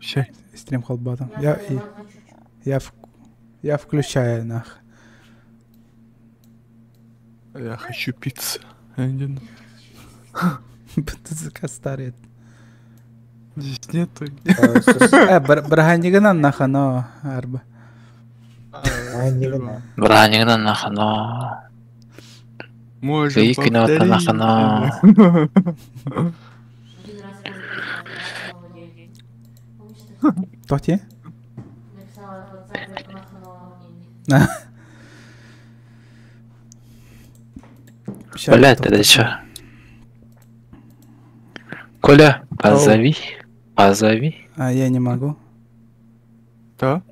Все. Стрим холбатом. Я включаю нах. Я хочу пиццы. Один. БТЗК старый. Здесь нету. Браханигана нахано арба. Бранигнан нахано. Можем Викинот повторить. нахано. Кто те? Блядь, это чё? Коля, позови. Позови. А я не могу. Да?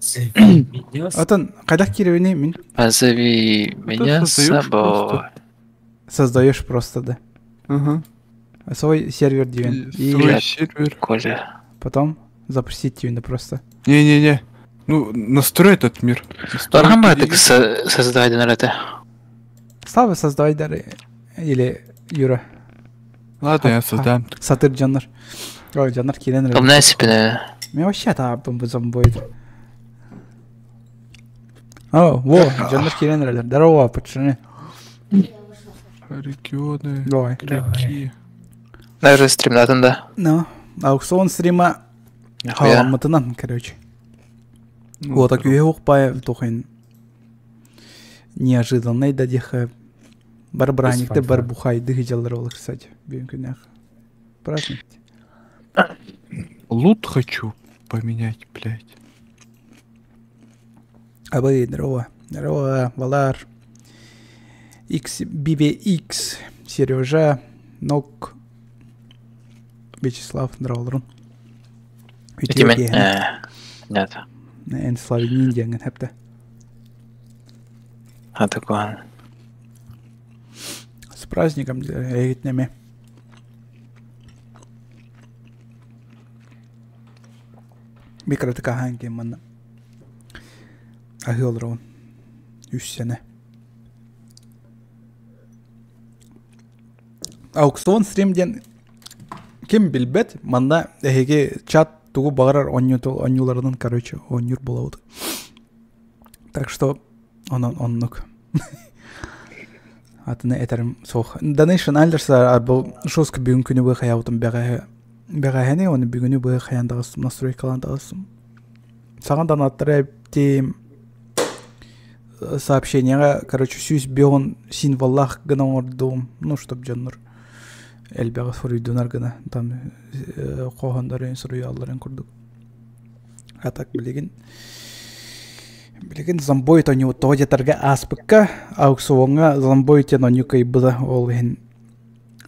Атан, когда киревини мин? Позови меня с создаёшь собой. Создаешь просто, да. Ага. Свой сервер дивен. Свой И сервер. Коля. потом запустить тивен просто. Не-не-не. Ну, настрой этот мир. Бархаматик создавай на это. Слава создавай дары. Или Юра. Ладно, я создам. Сатыр Джаннар. Ой, Джаннар кирен. Там на себе. Мне вообще там бы зомбоид. О, во, Джаннар кирен. Здорово, пацаны. Регионы. Давай. Реки. Даже стрим надо, да. Ну, аукцион стрима. Нихуя. Халаматынан, короче. Ну, Вот так я ухпаю, тухайн. Неожиданный да диха. Барбраник ты барбухай дыхидел ролл, кстати. Бинкунях. Праздник. Лут хочу поменять, блядь. Абы, здорово. Здорово, Валар. BBX, Сережа, Нок, Вячеслав, здорово. Нет. En Slavi Ninjan häptä. А такое. С праздником, эгитнеми. Mikrotika hänkin manna. Ahjolroon. Yssänä. Аукцион стримден кем билбет манда эге чат тугу багарар онюлардан, короче, онюр болауды. Так что оннук. Атыны этерим сох. Donation альдерса арбу шоск бүгүн күнү бу хаятым бегахене оны бүгүнү бу хаяндагыс настройкаландагыс. Саган донаттар тем сообщения, короче, сюз бион символах гана ордум, ну чтоб жанр элбегас форидунар гана там кохондарын суруялларын курдук. А так билеген зомбой то не то жетерге аспыкка аукционга зомбой те но нюкай буда ол ген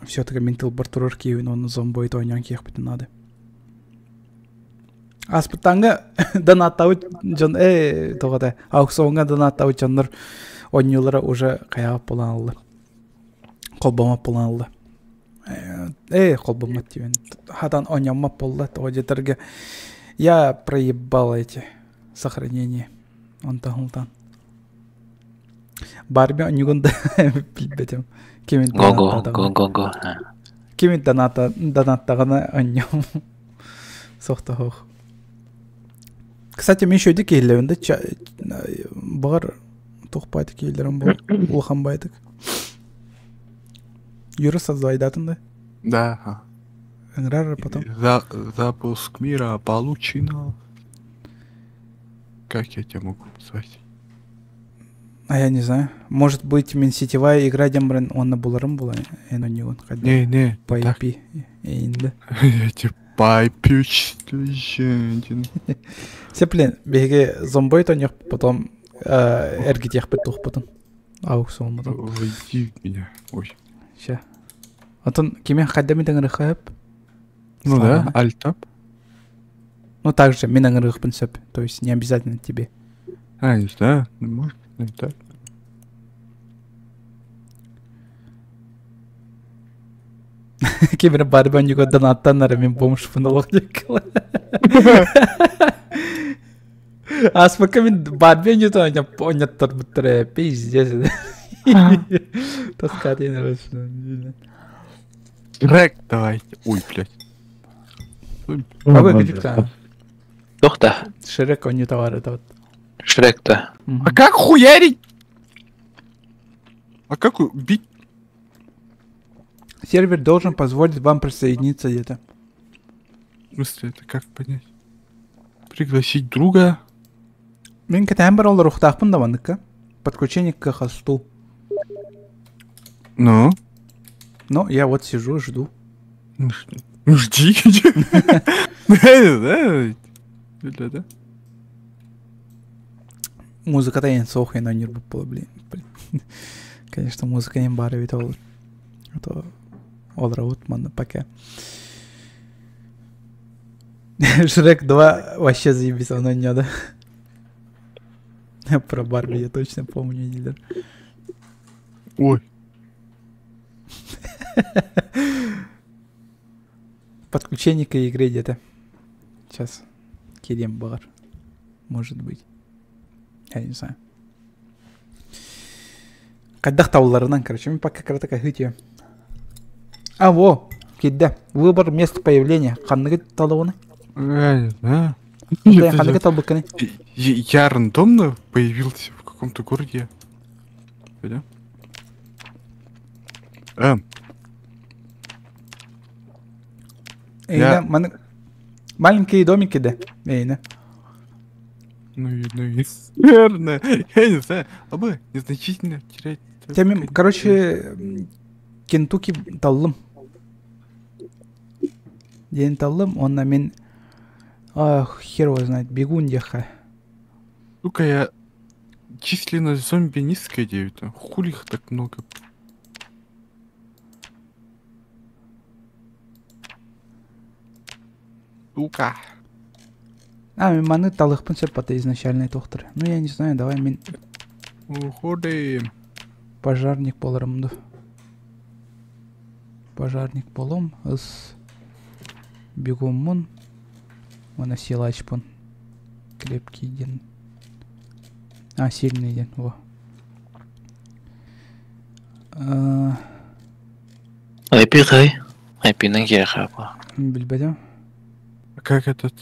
все-таки ментал бартурор киевин он зомбой то нян киях бит надо. Аспытанга донаттау жон тогода аукционга донаттау жанр онюлары уже каяп боланлы. Колбома боланлы. Колбома тивен. Хадан онямма болла то жетерге. Я проебал эти сохранения. Он тахултан. Барби онюгунда билбетем. Кимин Го. Кимин донаттагана оням. Сохтахох. Кстати, мен еще дике елевенде бар тухпайды кейлерім бар. Улханбайдык. Юра создайдатын. Да. Играр потом. Запуск мира получено. Как я тебя могу назвать? А я не знаю. Может быть, мен сетевая игра дембрен онна буларым була. Эно не он. Не. По IP. Инде. Я тебе пайпюч легендин. Сеплен, беге зомбой то нех потом эргитех петух потом. Ауксон потом. Уйди меня. Ой. Ща. Антон, кемен хаддами дангры хайп? Ну да, альтап. Ну также мен дангры пенсеп. То есть не обязательно тебе. А, не знаю. Может, не так. Кемер барбан юго донаттаннар мен бомж фунолог декла. Аспака мен барбен юто оньяттар буттар пиздец. Таскатин рашно. Рэк давайте. Ой, блядь. А вы где-то? Тохта. Шрек, он не товар, это вот. Шрек-то. Мгм. А как хуярить? А как бить? Сервер должен позволить вам присоединиться где-то. В смысле, это как понять? Пригласить друга? Мен кетем бір олар рухтақпын да вандыка. Подключение к хосту. Ну? Но я вот сижу, жду. Ну, жди. Да. Музыка-то ең соқ ең өнер болып болы, блин. Конечно, музыка ең бары бит олар. Это олар аут, манда пока. Шрек 2 вообще заебись, оно не надо. Про Барби я точно помню, дилер. Ой. Подключение к игре где-то. Сейчас. Керем бар. Может быть. Я не знаю. Каддах тауларынан, короче, мы пока кратко хытью. А, во! Кидда. Выбор места появления. Ханныгы талауны. Да. Ханныгы талбыканы. Я рандомно появился в каком-то городе. Да? Эйна, маленькие домики, да? Эйна. Ну и, наверное. Я не знаю. Абы, незначительно терять. Теми, короче, Кентукки таллым. День таллым, он на мен... Ах, хер его знает, бегун деха. Сука, я численность зомби низкая 9. Хули их так много? Сука. А, мен маны талықпын сепаты изначальный тоқтыр. Ну, я не знаю, давай мен Уходим. пожарник боларымды. Пожарник болом, ыз бегунмын. Она силачпын. Крепкий ден. А, сильный ден, во. Айпи қай? Айпинің кері қапы. Білбедім. А как этот?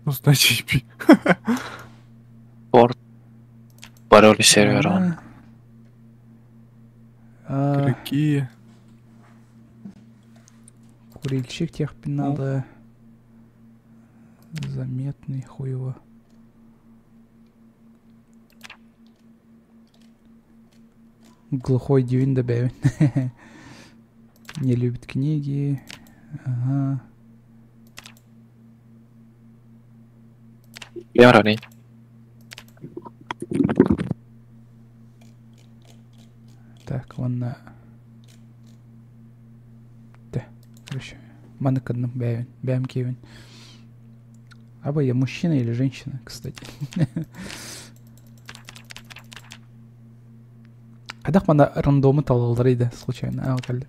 Ну, значит, пи. Порт. Пароль сервера. Какие? Курильщик техпин надо. Заметный хуево. Глухой дивин добавить. Не любит книги. Ага. Я рады. Так, ладно. Да, короче. Манекадным бявин. Бявим кевин. Аба я мужчина или женщина, кстати. Кадах мана рандомы талалдырыйды случайно. А, вот.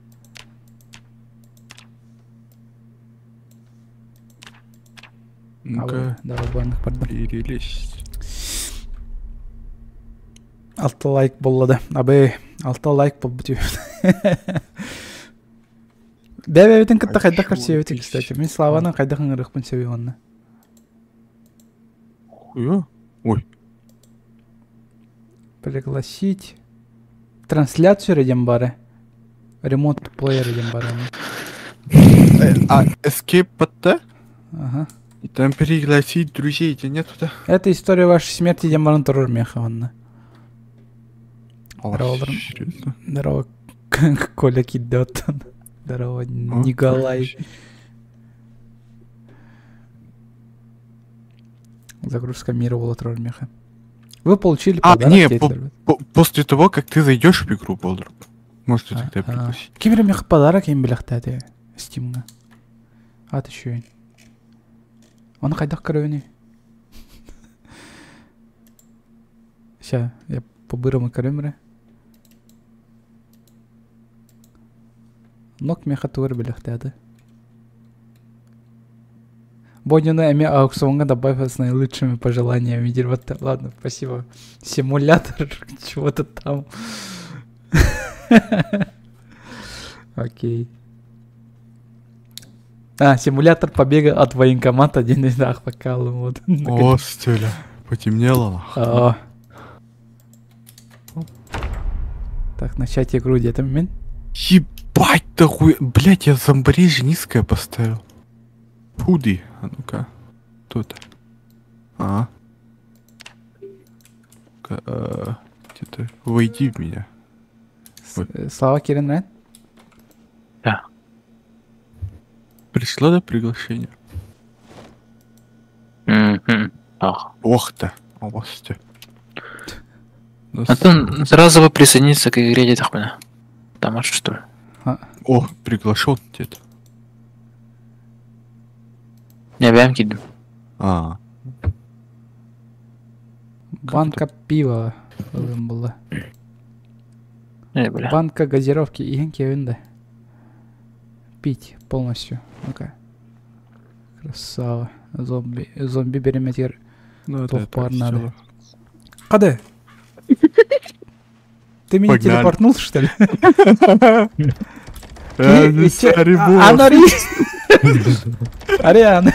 Ну-ка, Давай банк пардон. перелезть. 6 лайк боллады. Абы 6 лайк бол бутю. Бәбәбетен кытта кайда карсебети, кстати. Мен Славаны кайда хыңырыкпын себебонна. Хуя? Ой. Пригласить трансляцию радием бары. Ремонт плеер радием бары. А Escape ПТ? Ага. И там пригласить друзей, тебя нету, да? Это история вашей смерти Демаран Террор Мехованна. Здорово, серьезно? Здорово, Коля Киддотон. Здорово, Николай. Загрузка мира была Террор Меха. Вы получили подарок. Не, после того, как ты зайдешь в игру, Болдер. Можете тогда пригласить. Кимер Меха подарок им бляхтады. Стимна. А ты чё? Он хайдах коровини. Ща, я по-бырому коремре. Нок меха тур бляхтады. Бодина эми аукционга добавил с наилучшими пожеланиями. Ладно, спасибо. Симулятор чего-то там. Окей. Симулятор побега от военкомата денежных покалом. Вот. О, стиля. Потемнело. А. Так, начать игру где-то момент. Ебать, да хуй. Блять, я зомбарей низкое поставил. Худи. А ну-ка. Тут. Где-то войди в меня. Слава Кирин, Да. Пришло до приглашения. Ах. Ох ты. Овости. Антон, сразу вы присоединиться к игре Детахмана. Там аж что ли? О, приглашен где-то. Не объявим кидим. Банка пива была. Бля. Банка газировки и кевинда. Пить полностью. Ну-ка. Красава. Зомби береметер. Ну, Топар надо. Кады? Ты меня Погнали. телепортнул, что ли? Ариан.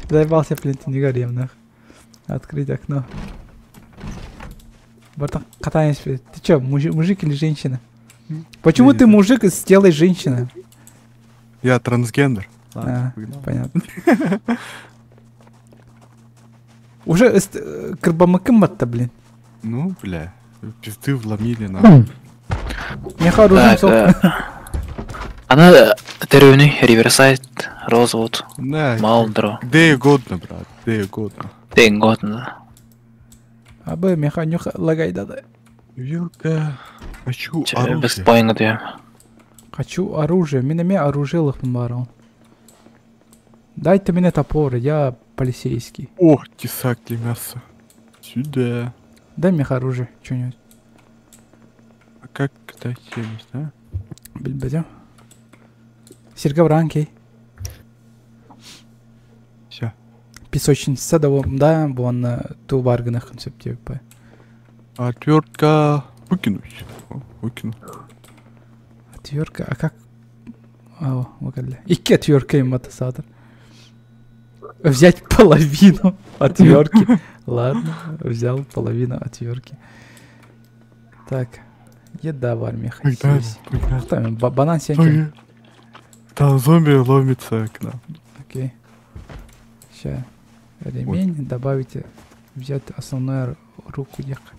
Заебался, блин, ты не горем, нах. Открыть окно. Братан, катаемся. Ты чё, мужик или женщина? Почему ты мужик с телой женщины? Я трансгендер. Ладно, Понятно. Уже крбамыкым-то, блин. Ну, бля. Пизды вломили на... Не оружием сок. Она деревный, Риверсайд, Розвуд, Да, Малдро. где угодно, брат, где угодно. Тенготна. Абы механюха лагай да. Вилка. Хочу Без оружие. поинга. Хочу оружие. Мне оружие лохмарал. Дайте мне топор, я полицейский. О, тесак для мяса. Сюда. Дай мне оружие, что-нибудь. А как дать 70, а? Бельбедем. Серга в ранке. Все. Песочница, да, вон ту варганах концепте. Отвертка. Выкинуть. О, выкину. Отвертка, а как? О, выкали. Икки отвертка им атасатор. Взять половину отвертки. Ладно, взял половину отвертки. Так, еда в армии. Там банан сеньки. Там зомби ломится к нам. Окей. Сейчас. Ремень добавите. Взять основную руку ехать.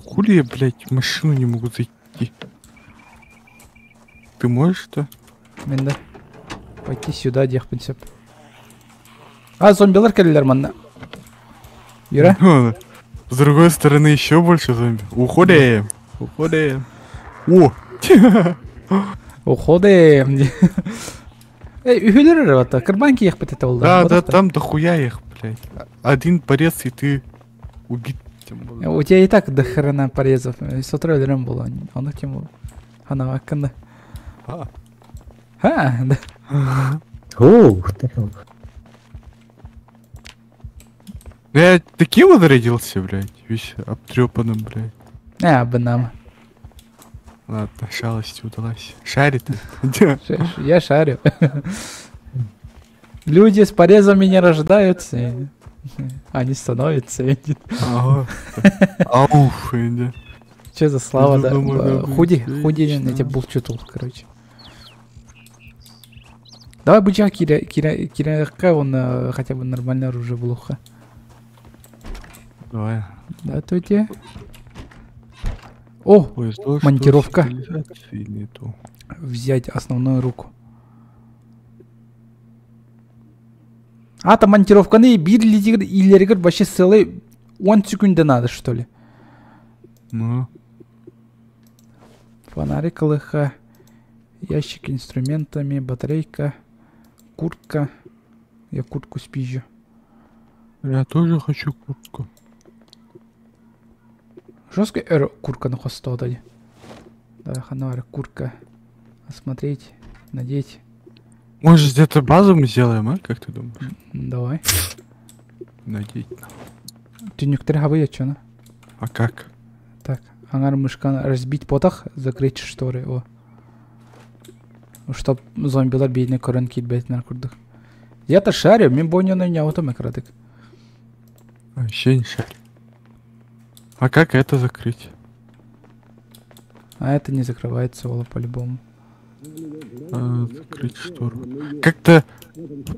Хули я, блядь, в машину не могу зайти? Ты можешь-то? Менде. Пойти сюда, дех принцип. Зомбилар келлер манда. Юра? С другой стороны еще больше зомби. Уходим. Уходим. О! Уходим. Үхілер вата. Кырбанки ехать это был. Да, там дохуя их, блядь. Один порез и ты убит. У тебя и так до хрена порезов. С утра лером было. Он их тему. Она акканда. Да. Я таким вот родился, блядь. Весь обтрепанным, блядь. Банам. Ладно, шалость удалась. Шарит. Я шарю. Люди с порезами не рождаются. Они становятся. Ауф, да. Че за слава, да? Худи, я тебе булчутул, короче. Давай бычак Кира, он хотя бы нормальное оружие блоха. Давай. Да, то тебе. О, монтировка. Взять основную руку. Там монтировка не бирли или вообще целый 10 секунд надо, что ли? Ну. Фонарик лыха. Ящик инструментами, батарейка. Куртка. Я куртку спизжу. Я тоже хочу куртку. Жесткая куртка на хвосту дали. Да, ханара, куртка. Осмотреть, надеть. Может, где-то базу мы сделаем, а? Как ты думаешь? Давай. Надеть. Ты некоторые хавы, что на? А как? Так, Аңар мышкан разбить потах, закрыть шторы. О. Чтоб зомбилар бейне көрөн килбейтинер курдук. Я-то шарю, мен бойнёны не аутом экрадык. Вообще не шарю. А как это закрыть? А это не закрывается, Ола, по-любому. Закрыть штору. Как-то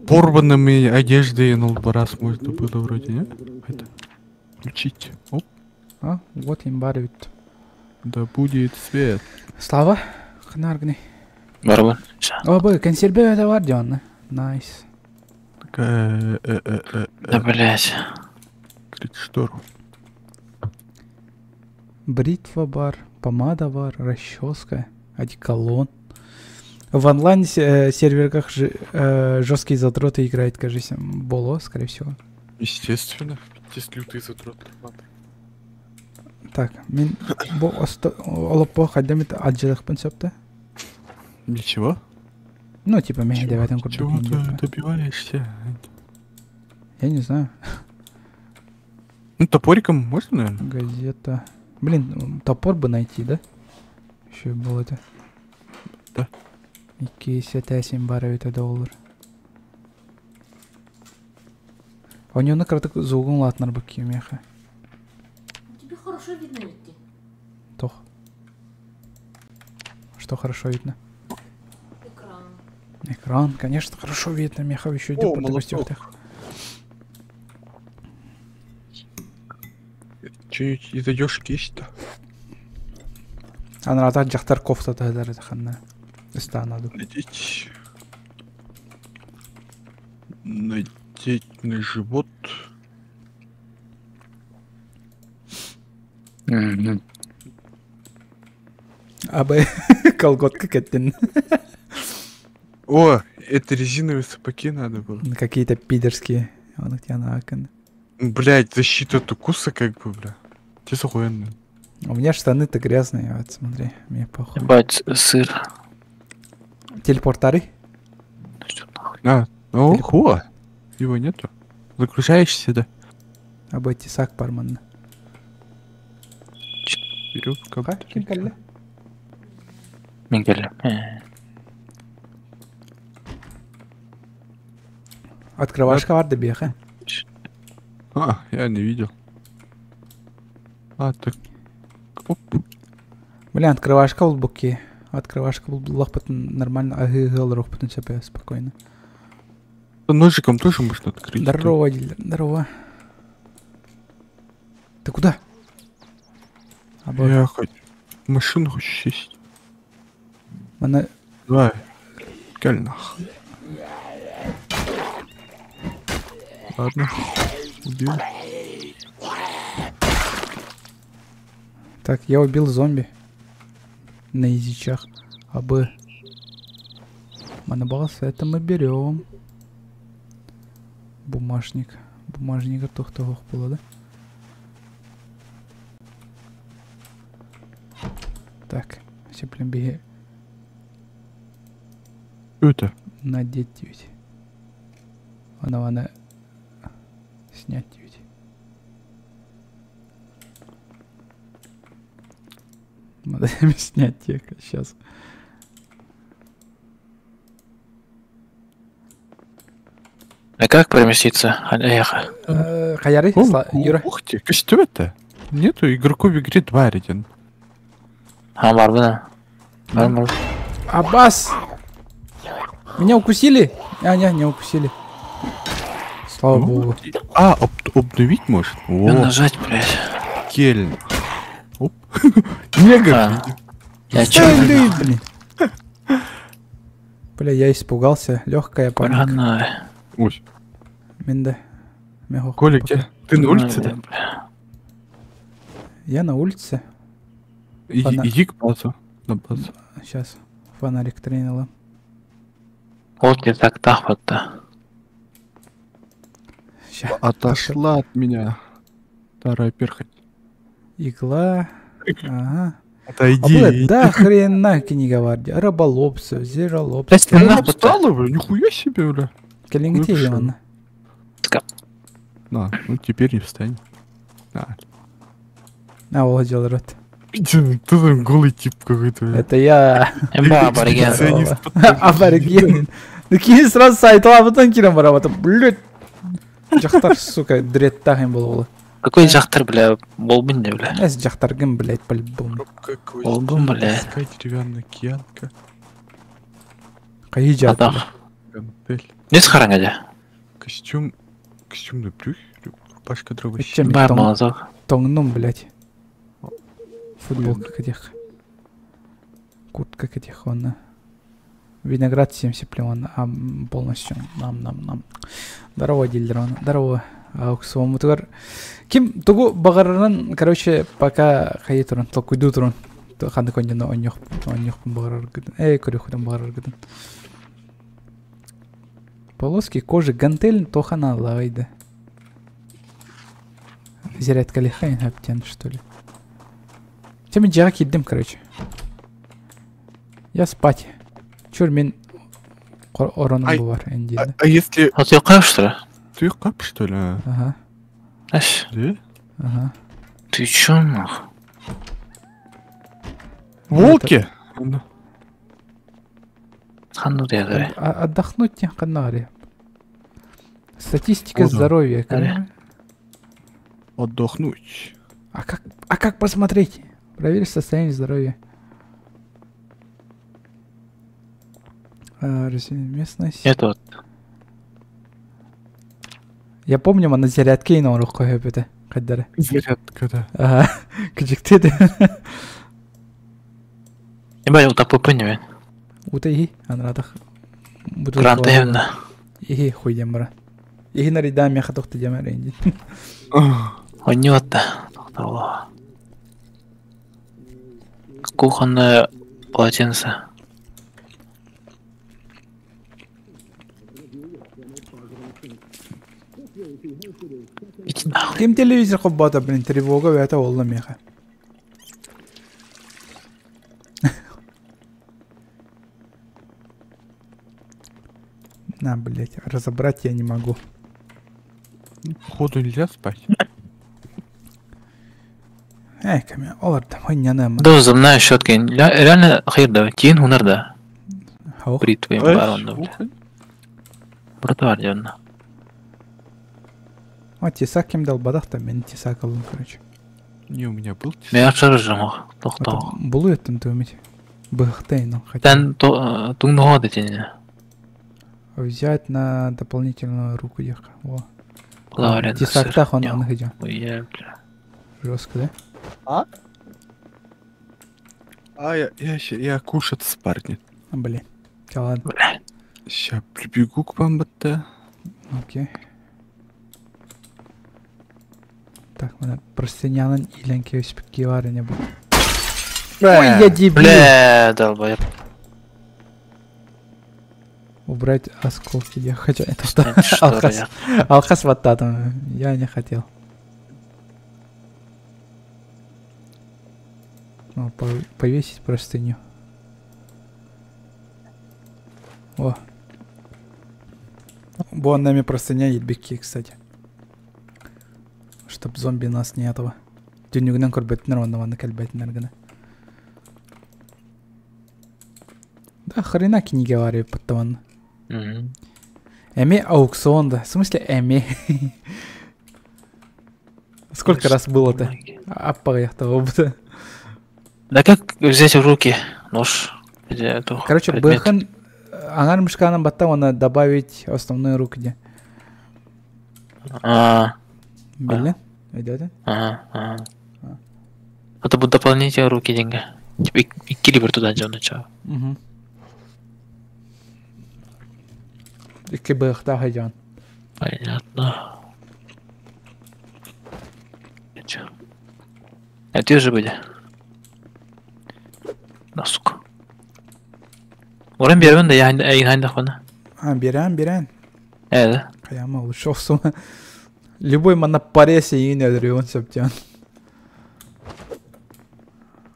порванными одеждой на раз можно было вроде, не? Это. Включить. Оп. А, вот им барют. Да будет свет. Слава, хнаргни. Барбан. О, бы, консерве это вардион. Найс. Такая... Да, блядь. Закрыть штору. Бритва бар, помада бар, расческа, одеколон. В онлайн серверках жесткие затроты играет, кажется, Боло, скорее всего. Естественно. Здесь лютый задрот. Так, мен олопо ходимит отжелых пунцепта. Ничего? Ну, типа, меня девятым Чего ты добиваешься? Я не знаю. Ну, топориком можно, наверное? Газета. Блин, топор бы найти, да? Еще было это. Да. И $57 это доллар. А у него накратко зугун латнар баки меха. Тебе хорошо видно идти. Тох. Что хорошо видно? Экран. Экран, конечно, хорошо видно, меха еще О, идет по молоток. текстах. Че-нибудь из одежки есть-то? Она рада жахтар кофта тадар это ханна. Станаду. Надеть на живот. Мгм. Абы колготка кеттин. О, это резиновые сапоги надо было. Какие-то пидорские. Он их тебя наакан. Блять, защита от укуса как бы, бля. Те захуенные. У меня штаны-то грязные, вот смотри, мне похуй. Ебать, сыр. Телепортарий? Ну что нахуй? Ого! Его нету. Загружаешься, да? Абы тесак парман. Веревка. Кинкалле. Мигель. Открывашка варды беха. А, я не видел. А, так. Оп. Бля, открывашка был буки. Открывашка был лохпатн нормально, а гыл рохпатн себе спокойно. Ножиком тоже можно открыть. Здорово, дилер, здорово. Ты куда? Я хоть машину хочу сесть. Она... Давай. Кальнах. Ладно. Убил. Так, я убил зомби. На изичах. Абы. Манабалс, это мы берем. Бумажник. Бумажника тухтогох было, да? Так, все прям беги. Что это? Надеть ведь. Она снять ведь. Надо снять тихо сейчас. А как переместиться? Эх. Хаяры, Юра. Ух ты, что это? Нету игроку в игре 2 один. А, Барбана. Барбан. Аббас! Меня укусили? А, не укусили. Слава богу. А, обновить может? Надо О, нажать, блядь. кель. Оп. Негр. А. Я Эй, чё? блин. Бля, я испугался. Легкая паника. Паранойя. Ой, Минда. Коля, где? Ты на улице, да? Я на улице. Фона- Иди к базу. На базу. Сейчас. Фонарик тренила. Вот не так вот-то. Ща. Отошла от меня. Старая перхоть. Игла. Ага. Отойди. Бля, да хрена книга варди. Раболопцы, зеролопцы. Блядь, ты Она нахуй-то. встала, бля, нихуя себе, бля. Калингте Ну, Ивана. На, ну теперь не встань. На. А, вот делает. Ты там голый тип какой-то. Это я. Эмба абориген. Экспедиционист. Абориген. Да кейін сразу сайтыла бұтын кейін барабатым. Блядь. Жақтар, сука, дред тағын болу. Какой жақтар, бля, болбын не, бля. Әз жақтар кім, блядь, по-любому. Какой Олгун, бля. деревянная киянка. Қайы жақ, Атақ. бля. Гантель. Несі қараң әде? Костюмный брюк. Рубашка дробовик. Итчем Бар тон- молоток. тоңным, блядь. Футболка кәдех. Куртка кәдех, оны. Виноград 70 плеван, а полностью нам. Здорово, дилдер, оны. Здорово. Ауксуам мутугар. Ким тугу багарынан, короче, пока хай турун, толкуйду турун. То ханды кондина оньох багарар гыдын. Көрөхүдөн багарар гыдын. Полоски кожи гантель тохана лагайды. Зарядка хайн хаптен, что ли. Теми жаға киддим, короче. Я спать. Чур мен ороным Ай. бар энди. А если... А ты қап, что ли? Ты кап, что ли? А? Ага, Әш, Да? ага. ты чё, нах? Волки? Ханну деді. Отдохнуть не канаре. Статистика О, да. здоровья. Да. Отдохнуть. А как посмотреть? Проверь состояние здоровья. Местность. Это вот. Я помню, мы на зарядке на руку это. Кадары. Зарядка, да. Ага. Качекты. Еба, я утапы пыню, Утайги, анрадах. Гранта евна. Иги хуйдем бара. Иги нарида мяха тохты демер энди. Оньотта. Тоқтауы. Кухонное полотенце. Иди нахуй. Кем телевизор хоббата, блин, тревога, это олла меха. На, блять, разобрать я не могу. Походу нельзя спать. Каме, олар там хуйняна. Да, зубная щетка. Реально хер да. Тин хунар да. Хаух. Бритвы барон да, бля. Братвар дёрна. О, тесак кем дал бадах там, мен тесак алдым, короче. Не, у меня был Мен ақшары жамақ. Тоқтау. Булу еттім төмет. Быхтейну хотя. Тән туңны ходы тені. Взять на дополнительную руку ехать. О. Лаврен. Тесак он анхыджан. Ой, бля. Жестко, да? Я кушать спарни. Блин. Ладно. Бля. Ща прибегу к вам, бата. Окей. Так, мене простынянын иленке өспекке бар не бұл. Ой, я дебил! Бля, долбоеб. Убрать осколки, я хочу. Это Что что? Алхас. я? Алхас ваттатым. Я не хотел. Ну, повесить простыню. О. Вон нами простыня ебеки, кстати. Чтоб зомби нас не этого. Дюнюгнен корбеттнер ванна кальбеттнер гана. Да, хрена книги вари подтаван. Мгм. Эми аукционда. В смысле эми? Сколько раз было-то? Аппарехта опыта. Да как взять в руки нож? Где эту Короче, предмет? бэхэн аңар мышканан баттавана добавить основную руку где. Блин? Идет? Ага. Это будут дополнительные руки деньги. Типа и килибр туда идем начало. Угу. Икки бэхта хайжан. Понятно. Чё? А те же были. Да, сука. Орен бермен да я айнда хона. Берен. Да. Каяма лучше сумма. Любой мана паресе и не дрён септян.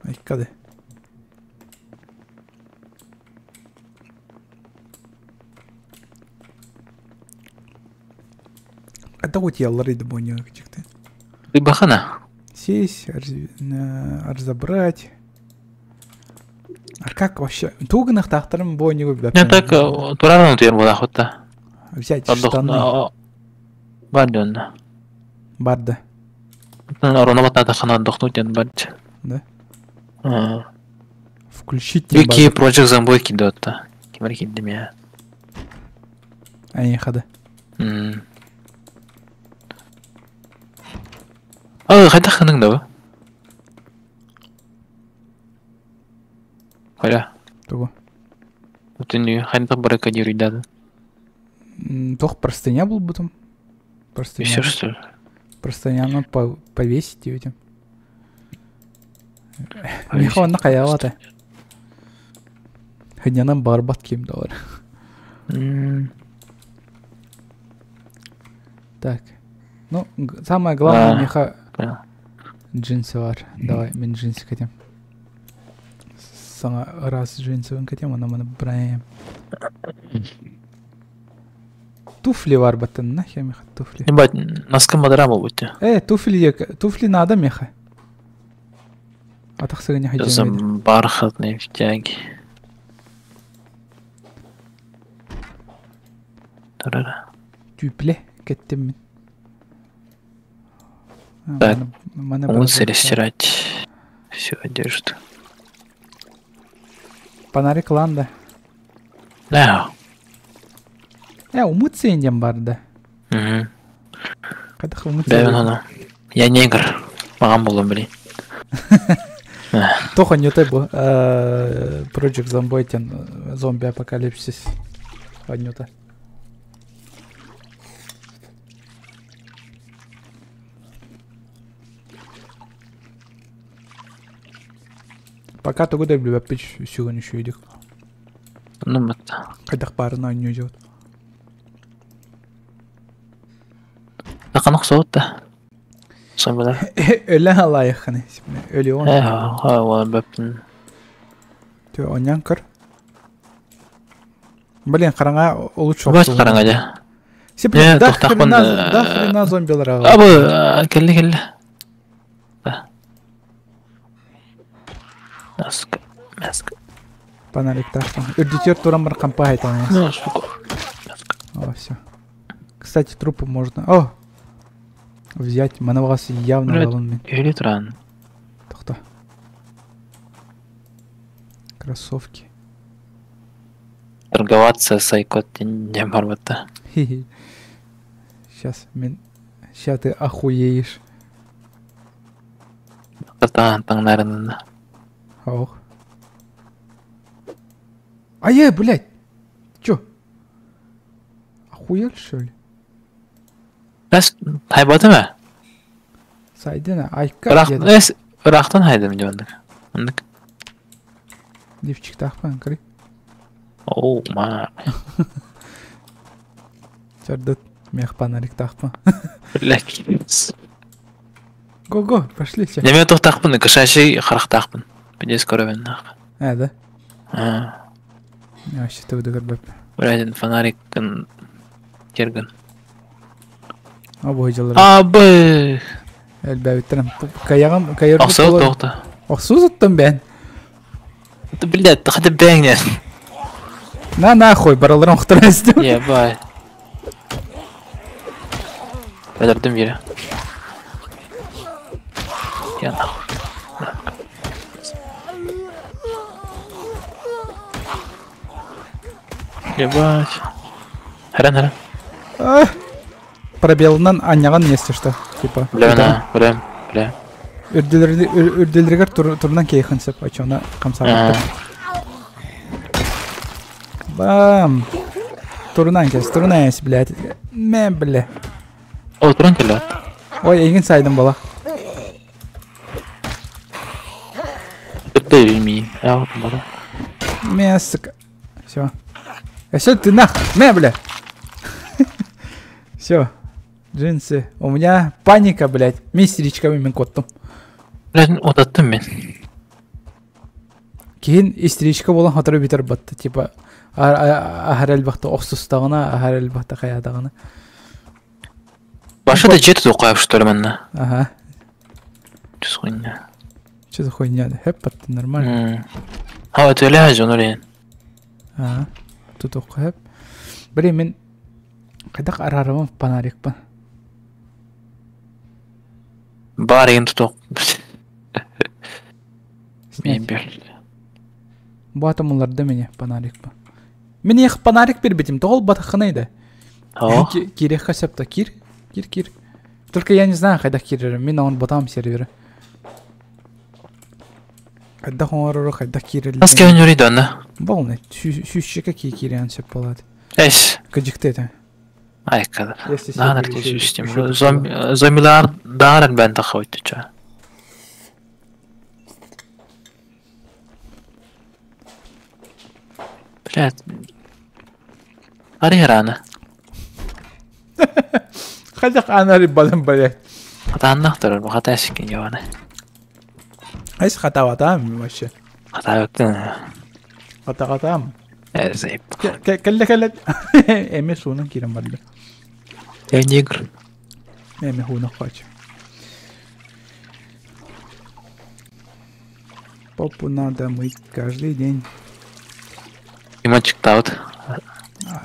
Ай, кады? Это вот я лары до боня чекты. Ты бахана. Сесть, разобрать. А как вообще? Тугнах тахтарым бойнигу бәп. Я так тураран утуяр бола хотта. Взять штаны. Бардон. Барды. Рона батата хана дохнуть бардж. Да? А. Включить Вики Project Zomboid кидотта. Кимер киддим я. Они хады. Қайда қының да Қайда? Тугу. Өтіне қайда баррикадируй дады? Только простыня был потом. И все, что ли? Простыняны повесить и этим. Михаил на каялата. Хадянам барбат кем доллар. Так. Ну, самое главное, Миха... Джинсы var. Давай, мен джинсы хотим. Сама раз джинсы хотим, она мана браем. Туфли var баттан, нахер Миха туфли. Ебать, носка мадрама будьте. Туфли надо, Миха. А так сага не хотим. Бархатные втяги. Тюпле, кеттем мен. Так, умыться или стирать всю одежду. Фонарик ланда. Да. Умыться индем барды. Кадах умыться. Я негр. Маған болым блин. Тоха не ты был. Project Zomboid, зомби апокалипсис. Ходнюта. Пока то года блю опять сюда не шуйдик. Ну это. Когда парно не идет. Так оно соотта. Самбада. Öyle halayık hani. Öyle on. Var bapın. Tö onyan kır. Блин, қараңа улу çok. Бач қараңа да. Сепли да зомбилар ага. Абы келли. Да. Маска. Фонарик таштан. Үрдитер туран бір кампа айтан. Ну, сука. О, все. Кстати, трупы можно. О! Взять. Мана бағасы явно алын мен. Үйли тұран. Тоқта. Кроссовки. Торговаться сайкот не барбата. Сейчас ты охуеешь. Таңдарында. Ох. Блядь. Чё? Охуел, что ли? Бәс хайбаты ма? Сайдена, айка. Ирақтан хайдым деп ондық. Лифчик тақпан, кірі. Оу, ма. Чардат, мех фонарик тақпан. Блядь. Го, пошли. Неме тоқ тақпын, кышаши қырық тақпын. Бедес көрөбен нақ. Да? Я вообще ты выдогорбап. Блядь, фонарикын кергін. Абы жалар. Абы. Әлбәбеттерім. Каяғым, кайырды. Ақсау тоқты. Ақсу зыттым бән. Блядь, тақыды бәңнен. На нахуй, бараларым құтырайсды. Ебай. Бәдірдім бері. Я нахуй. Ебать. Харан. Пробелынан аняган несті что? Типа. Бля. Үрділдергер турынан кейхін сеп, очуына қамсағатты. Бам. Турынан кес, блядь. Мен, бля. О, туран келі. Ой, егін сайдым бала. Күтті үймей. Бала. Мен сык. Все. Все, ты нах. Мен, бля. Все. Джинсы. У меня паника, блядь. Мен истеричками мен коттым. Блядь, отаттым мен. Кейін истеричка болан хатыры битер батты. Типа, ахар әлбақты оқсыстағына, ахар әлбақты қаядағына. Башы да жеті тоқайып шүтір мәнна. Ага. Чус хуйня. Что за хуйня? Хэп, нормально. А, это ля жонорин. Тут оқып. Блин, мен қайдақ арарымын панарик па. Бар ен тутоқ. Мен бер. Бұл атымыларда мене панарик па. Мен еқ панарик бербетім, тоғыл батақынайды. Кирек қасапта, кир. Только я не знаю, қайдақ кирерім, мен оған батам сервері. Қайдақ оңарыры, қайдақ кирерлі. Аз кевен юриді онна? Болны, сүйшіке кирен сөп болады. Эш. Каджикты это. Ай, кадар. Если Нағанар себе ке еще- сүйістем. еще Зомбилар дағаран бән тақы өйтті ча. Блядь. Ари раны. Қайдақ анари балым блядь. Қата аннақтырыр, бұл қата әшіккен жауаны. Айс қатаватам вообще. Қата өктін. Қатаватам. Зайып. Кәлі. Эме суның кирен барды. Негр. Эме хуны қач. Попу надо мыть каждый день. Иманчик таут.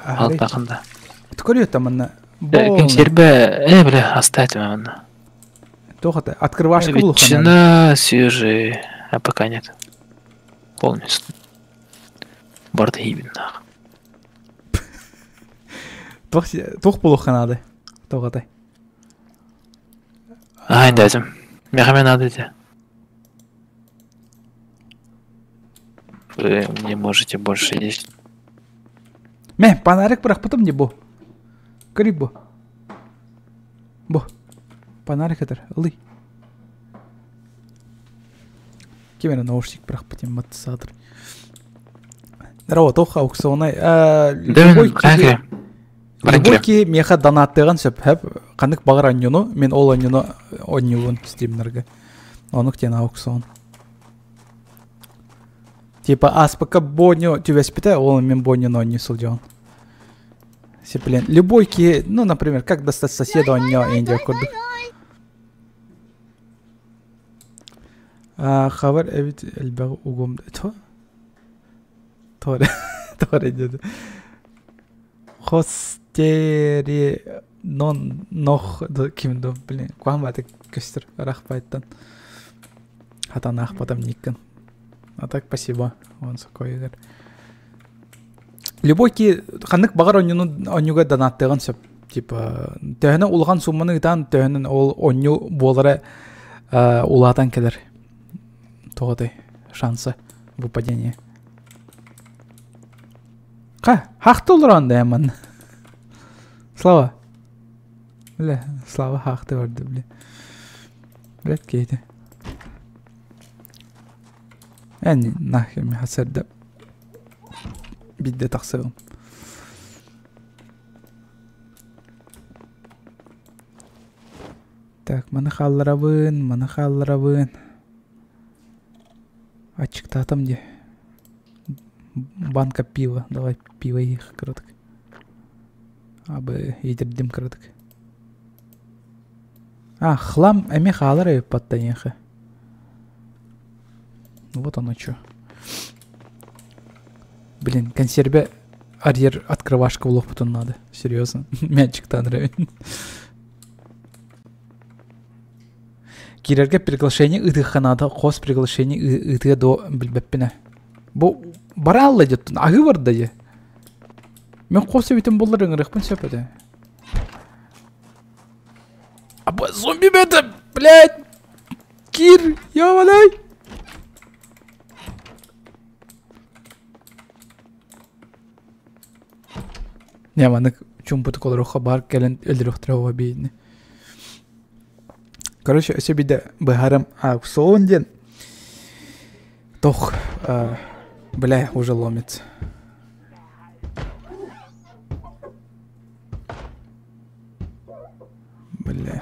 Ағарай. Алтақында. Түкөрі таманна. Кем сербе, бля, оставьте меня. Тоқата, открывашка бұл қанады. Ветчина, свежие, а пока нет. Полностью. Борт гибен, нахуй. Тоқ бұл қанады. Тоқата. Ай, дадим. Меха надо идти. Вы не можете больше есть. Мен, панарик бірақ потом не бұл. Көрі бұл. Бұл. Панарик әдір, ұлы. Кемені наушник бірақ потом матты садыр. Рао, тоқ аукционай. Дәмен, қайқы. Любой ки меха донаттыған сөп, қандық бағыр аньюну, мен ол аньюну аньюун стримнерге. Онық тен аукцион. Типа, аспака боню тювеспита, ол мен бонюну аньюсыл жауын. Сеплен. Любой ки, ну, например, как достать соседа анью индия курдук. Хабар эвит элбағы угомда. Торе деді. Хостери нох кимдо, блин, куам баты көстір рахпайттан. Хатан ахпатам никкан. А так спасибо, он сакой. Любой ки ханнык багар онюга донаттыган сөп, типа, төһөнө улган сумманы тан төһөнөн ол оню болары улатан келер. Тоғыдай шансы выпадения. Хақты олыр анда яман. Слава. Бля, Слава хақты барды, бля. Блядь, кейді. Әне, нахеме хасырды. Бидде тақсығым. Так, маны қалларабын. Ачықтатым де. Банка пива. Давай пиво их, коротко. Абы едірдім коротко. Хлам әме қалар паттан ехы. Вот оно чё. Блин, консерве арьер открывашка в лох потом надо. Серьезно. Мячик-то нравится. Кирерге приглашение ыдыха надо. Хос приглашение ыдыха до билбеппине. Бу баралла дет. Ағы бар да. Мен қосы битім болдырың рықпын сөпеді. Аба зомби беді, блядь! Кир, явалай! Не, манық чумпыты колырыққа барып кәлін өлдіріқтірауға бейіне. Короче, өсе биде бұхарым аукцион ден. Тох, бля, уже ломится. Бля.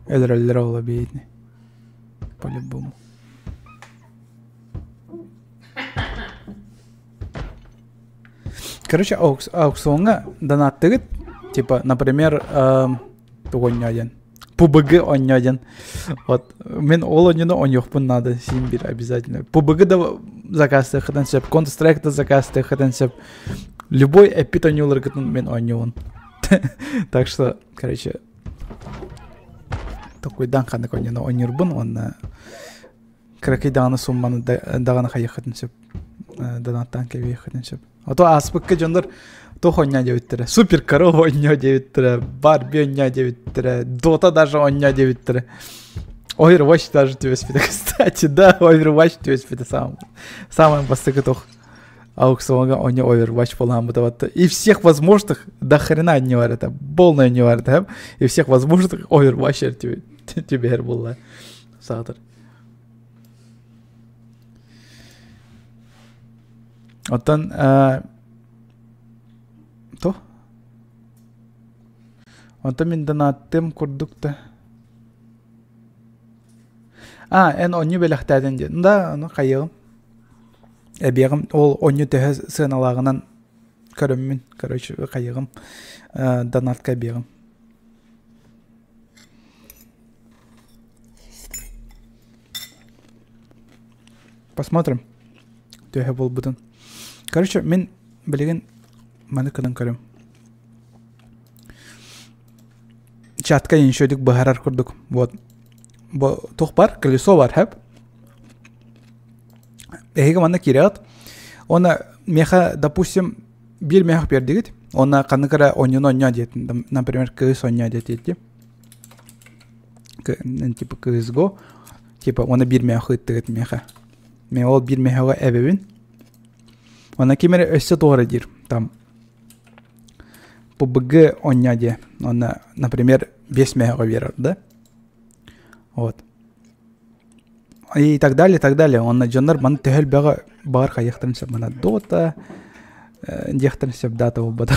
Өлдіріауға бейіне. По-любому. Короче, аукционға донаттығыт, типа, например, туғын яйын. PUBG ойнаден. Вот, мен ол ойнаны ойнақпын, надо сим бир обязательно. PUBG да заказты хатан сеп, Counter-Strike да заказты хатан сеп. Любой эпит ойнылар гытын мен ойнауын. Так что, короче, такой дан қаны ойнаны ойнырбын, онна кракай дағаны сумманы дағаны қайық хатан сеп. Данаттан кебе хатан сеп. Ото аспыкка жондар тох ойня дебиттіре. Супер корова ойня дебиттіре. Барби ойня дебиттіре. Дота даже ойня дебиттіре. Overwatch даже тювеспиде. Кстати, да, Overwatch тювеспиде самый бастыгы тох. Ауксовага ойня Overwatch полам бутаватта. И всех возможных до хрена не варят. Полная не варят. И всех возможных Overwatch тебе была. Сатор. Оттан то онтан мен донаттым курдукта. Эн онню белахтаден де. Да, ну кайыгым. Эбегим ол онню төһө сыналагынан көрөммүн. Короче, кайыгым. Донатка бегим. Посмотрим. Төһө болбутун. Короче, мен билеген маны кыдан көрөм. Чатка иншодик бахарар курдук. Вот. Тох бар, колесо бар, хэп. Эге мана кирят. Она меха, допустим, бир меха пердигит. Она каныкара оньюно ня дет. Например, кыс оня дет. Типа кысго. Типа она бир меха ыттыгыт меха. Мен ол бир мехага эбебин. Она кемере өссө тоғыры дир. Там PUBG ойняде. Она, например, 5 мега верит, да? Вот. И так далее, так далее. Он на джонар ман төхел бага бар каяктырынса мана Dota дехтырынса дата болбада.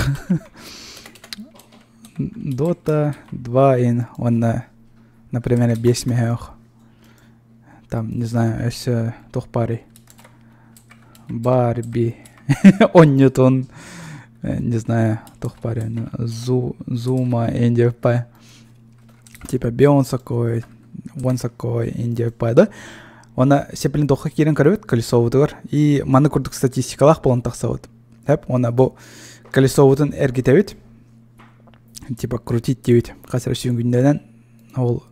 Dota 2 он, например, 5 мега. Там, не знаю, өссө тохпари. Барби. Он Ньютон. Не знаю, тохпари. Зума, NDFP. Типа Бионсакой, Вонсакой, NDFP, да? Она сеплен тоха кирен көрөт, колесо вутугар. И маны курдук статистикалах болан тақсауыт. Она бу колесо вутун эргитевит. Типа крутить девит. Қасыр сүйінгінден ол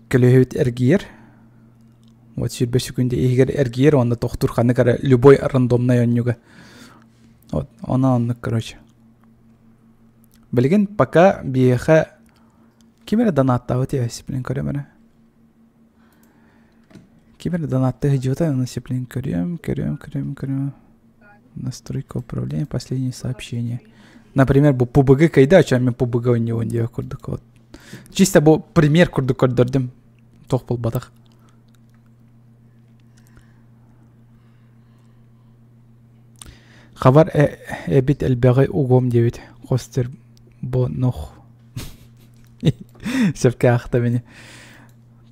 колесовит эргиер. Вот сюрбе секунде егер эргиер, он тохтур ханы кара любой рандомный онюга. Вот, он, короче. Билген, пока биеха кимера донатта вот я сиплен көрөмөрө. Кимера донатта хиджота, он сиплен көрөм. Настройка управления, последние сообщения. Например, бу PUBG кайда, чами PUBG он не дия курдук. Вот. Чисто бу пример курдук көрдөрдүм. Тох бол батак. Хабар эбит элбегай угом девит. Хостер бо нох. Сепке ахта мені.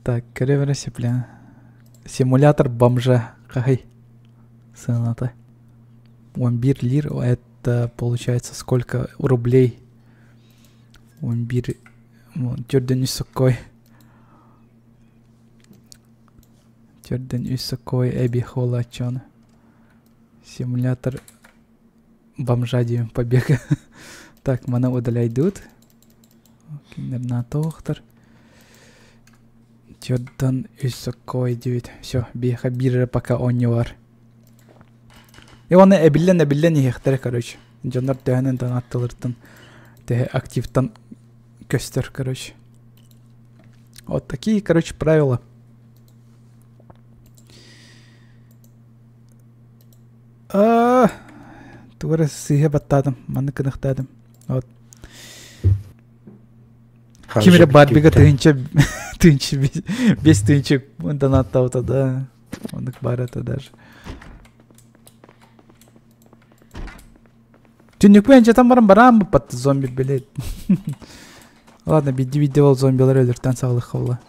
Так, көрөбөрө сеплен. Симулятор бомжа. Кахай. Сыната. 11 лир. Это получается сколько рублей? 11. Тёрден үсөккой. Тёрден үсөккой эби холачон. Симулятор бомжа дейм побега. Так, мана удаляйдут. На тохтар. Тёрден үсөккой дейт. Все, биха бирре пока он не вар. И он эбиллен ехтер, короче. Джондар төхөнен донаттылыртын. Төхө активтан көстер, короче. Вот такие, короче, правила. Тугара сыйга баттадым. Маны кыныктадым. Вот. Кимере барбига тыгынча бес тыгынча донаттаута, да. Ондык бар это даже. Түннүкпен жатам барам патты зомби билет. Ладно, видео бол зомбилар өлөртөн саглык кабыла.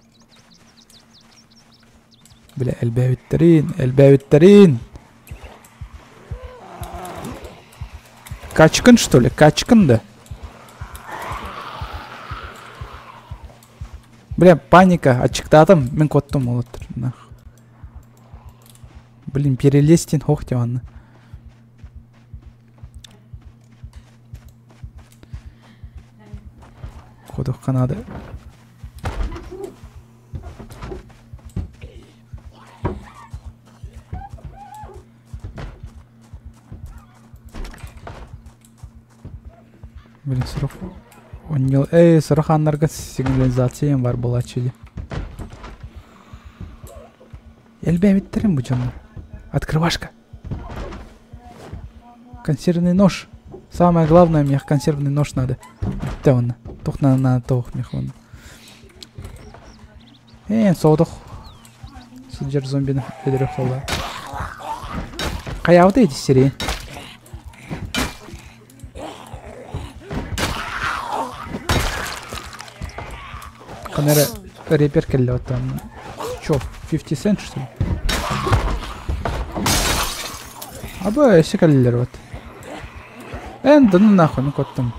Бля, элбэвиттерин. Качкын, что ли? Качкын, да? Бля, паника, ачыктадым, мен коттум олоттур. Блин, перелезтин хох деп аны. Ходок канады. Блин, срок. Сыроханнарга сигнализация бар болачу. Элбемиттерим бу жоннор. Открывашка. Консервный нож. Самое главное, мне консервный нож надо. Да он. Тух на тух мехон. Соодох. Сидер зомби эдер холла. Каявды эти серии. Канера репер келли там. Чё, 50 цент что ли? Аба эше келлер вот. Да ну нахуй, ну коттым.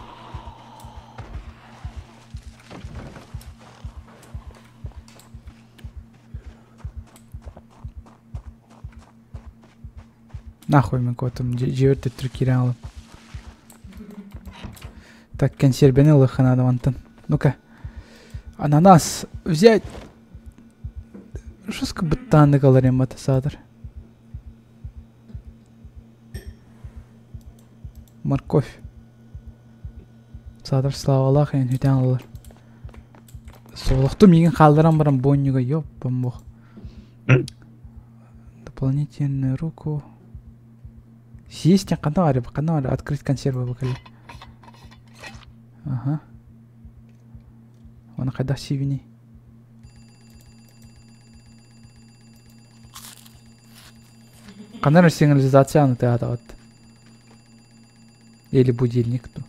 Нахуй мен коттым, жеберте түркире алып. Так, консервені лыха надо вантын. Ну-ка. Ананас взять. Шуска быттанды каларем аты садыр. Морковь. Садыр слава Аллах, ен хүтен алылар. Солықты меген қалдырам барам бонниға ёп бомбох. Дополнительную руку. Съесть канал, открыть консервы выкали. Ага. Он когда сивини. Канал сигнализация на театр. Или будильник то.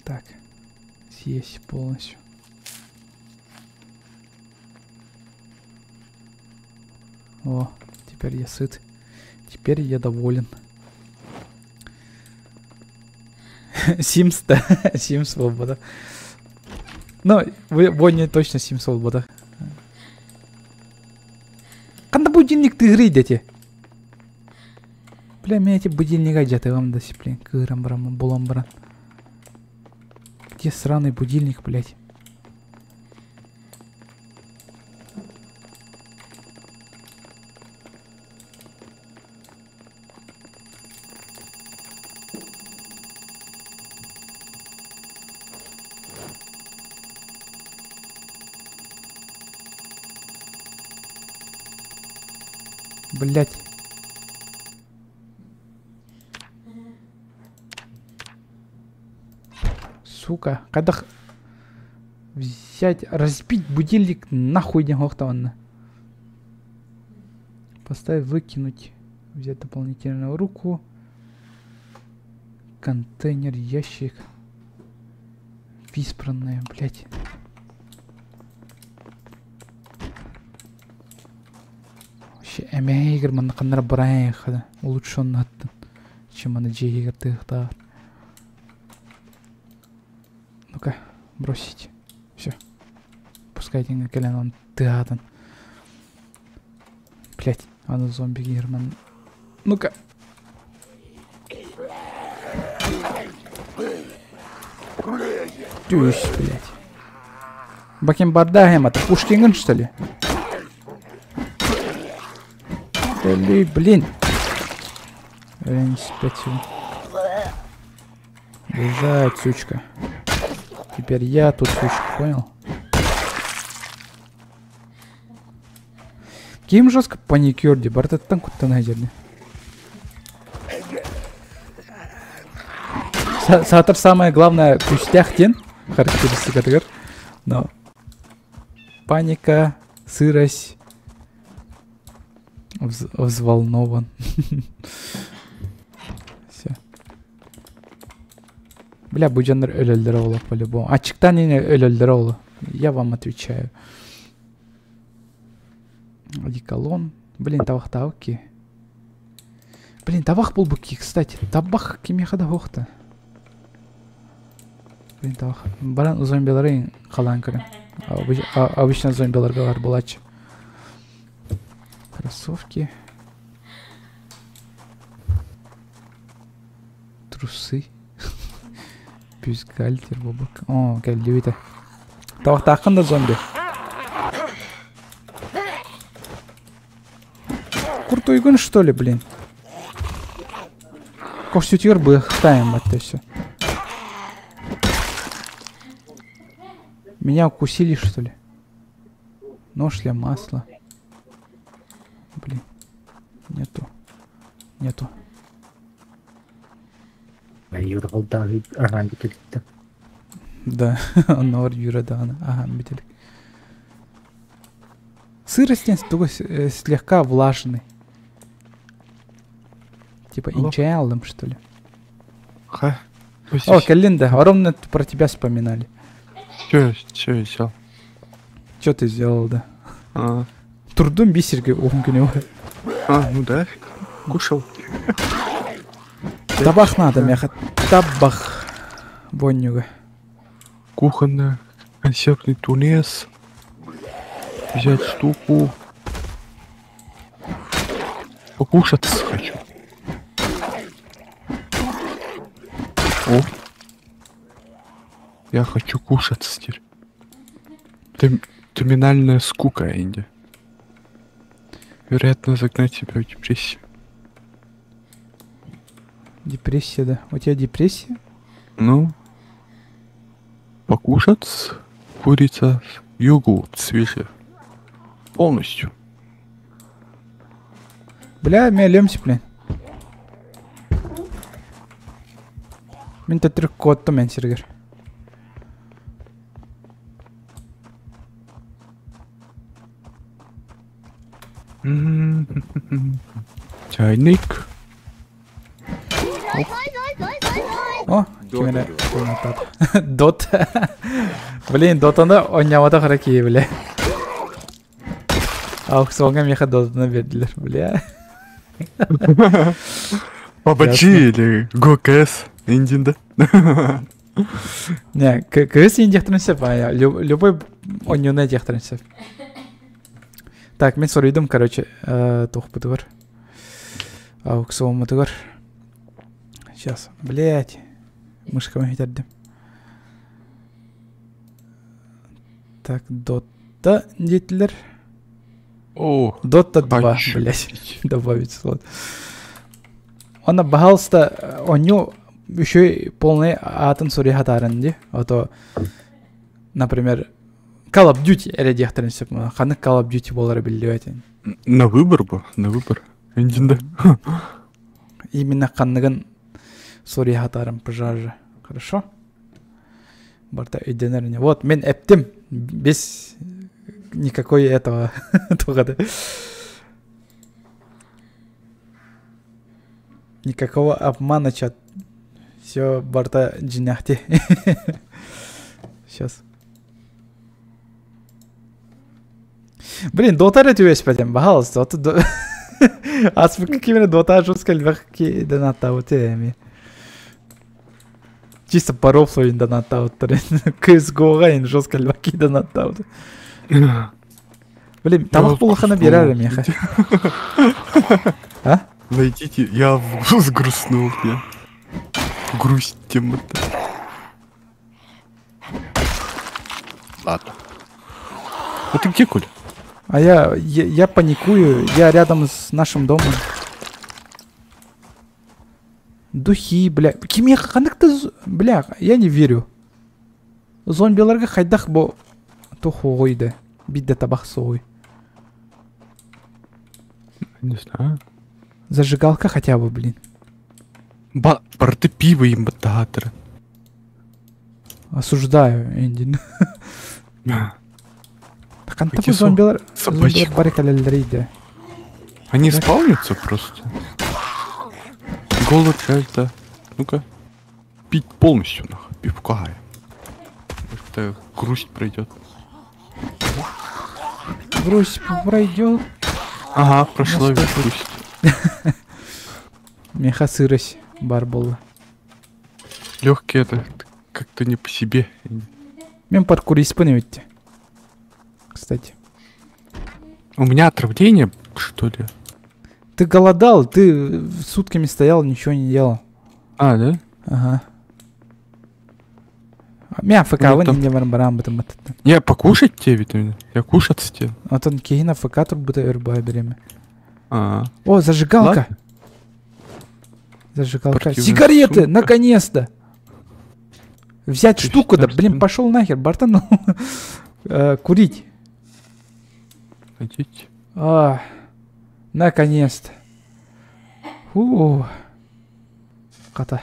Так. Съесть полностью. О, теперь я сыт. Теперь я доволен. Симс-то. Симс свобода. Ну, Бонни точно Симс свобода. Когда будильник ты игры идете? Бля, меня эти будильники одеты вам дисциплин. Кырам-брам, булам-брам. Где сраный будильник, блядь? Блять. Сука, когда взять, разбить будильник нахуй не хохтаванно. Поставить, выкинуть, взять дополнительную руку, контейнер, ящик, виспранное, блять. Эмэ игр мана канара барай хада улучшенный аттан, чем она джей игр тыхтар. Ну-ка, бросить. Все. Пускай деньги колен он тыхатан. Блять, она зомби герман. Ну-ка. Тюсь, блять. Бакенбарда это Пушкин, что ли? Блин. Я не спятил. Бежать, сучка. Теперь я тут сучка, понял? Кем жестко паникерди, барта там куда-то найдерни. Сатыр самое главное пустях тен, характеристика тагар. Но паника, сырость. Взволнован. Все. Бля, буджандар өлөлдөрө по-любому. Ачыктан эне өлөлдөрө. Я вам отвечаю. Одеколон. Блин, тавактауки. Блин, табах был бы, кстати. Табах кимехада хохта. Блин, табах. Баран зомбилары қалан көрем. Обычно зомбиларға бар булачы. Кроссовки. Трусы. Бюстгальтер бобок. О, келді өйті. Табақ тақында зомби. Крутой гон, что ли, блин? Костютер бы хтаем это все. Меня укусили, что ли? Нож для масла. Блин. Нету. Нету. Да, он юрадана. Ага, битель. Сырость слегка влажный. Типа инчаялым, что ли? Ха. О, Калинда, ровно про тебя вспоминали. Чё я взял? Чё ты сделал, да? А, Трудом бисеркой ухнул. ну да. Кушал. Табах надо, мяха. Табах. Вонюга. Кухонный консервный тунец. Взять штуку. Покушать хочу. О. Я хочу кушать теперь. Терминальная скука, Инди. Вероятно, загнать себя в депрессию. Депрессия, да. У тебя депрессия? Ну, покушать, курица, йогурт свежий. Полностью. Бля, мелемся, блин. Мен тәтірік кодты мен сергер. Чайник. О, кемені ойнатады. Дот. Блин, дотаны ойнамада қараки, бля. Аукционға меха дотаны берділер, бля. Побачи или ГОКС Индинда. Не, кыз индектірінсеп, любой ойнуына дектірінсеп. Так, мен сұрайдым, короче, тоқпыды бар. Аукционмыды бар. Сейчас, блядь. Мышками итердим. Так, Дотта дейтілер. О, Дотта 2, хочу блядь. пить. Добавить слот. Она, пожалуйста, оню еще и полный атын сури хатаранди. А то, например, Call of Duty эре дехтеринсеп. Ханы Call of Duty болары билдебайтин. на выбор бы, на выбор. Индинда. Именно ханныгын сури хатарым пожаржа. Хорошо? Барта өйденеріне. Вот, мен эптим. Без никакой этого. Никакого обмана, чат. Все, барта джиняхти. Сейчас. Блин, дотары тювеш пәтем, пожалуйста. Аз какими дота жестко легкие доната вот эми. Чисто по рофлу доната вот. CSGO-га ин жестко легкие доната вот. Блин, там плохо набирали меха. А? Найдите, я сгрустнул, я. Грустим это. Ладно. А ты где, Коль? А я паникую, я рядом с нашим домом. Духи, бля. Кеме қандықты, бля, я не верю. Зомбиларға қайдақ бұл туху ойды. Бидді табақ соғой. Не знаю. Зажигалка хотя бы, блин. Барты пиво им бататор. Осуждаю, Эндин. Қантапы Какие зомбилар собачки. баррикалелерейді. Они спавнятся просто. Голод это. Ну-ка. Пить полностью, нахуй. Пивка. Это грусть пройдет. Грусть пройдет. Ага, прошла Ну, ведь грусть. Меха сырость бар болды. Легкий это как-то не по себе. Мен паркуриспын ведь. Кстати. У меня отравление, что ли? Ты голодал, ты сутками стоял, ничего не делал. А, да? Ага. Мен ФК Ну, вон там- не барам бытым атты. Я покушать те витамины? Я кушать стен. Атын кейін ФК тур бұта өрбай береме. А, О, зажигалка. Ладно. Зажигалка. Спортивная Сигареты, сумка. наконец-то. Взять Ты штуку, да, что, блин, что? пошел нахер, братан. Курить. хотите? А, наконец-то. Фу. Ката.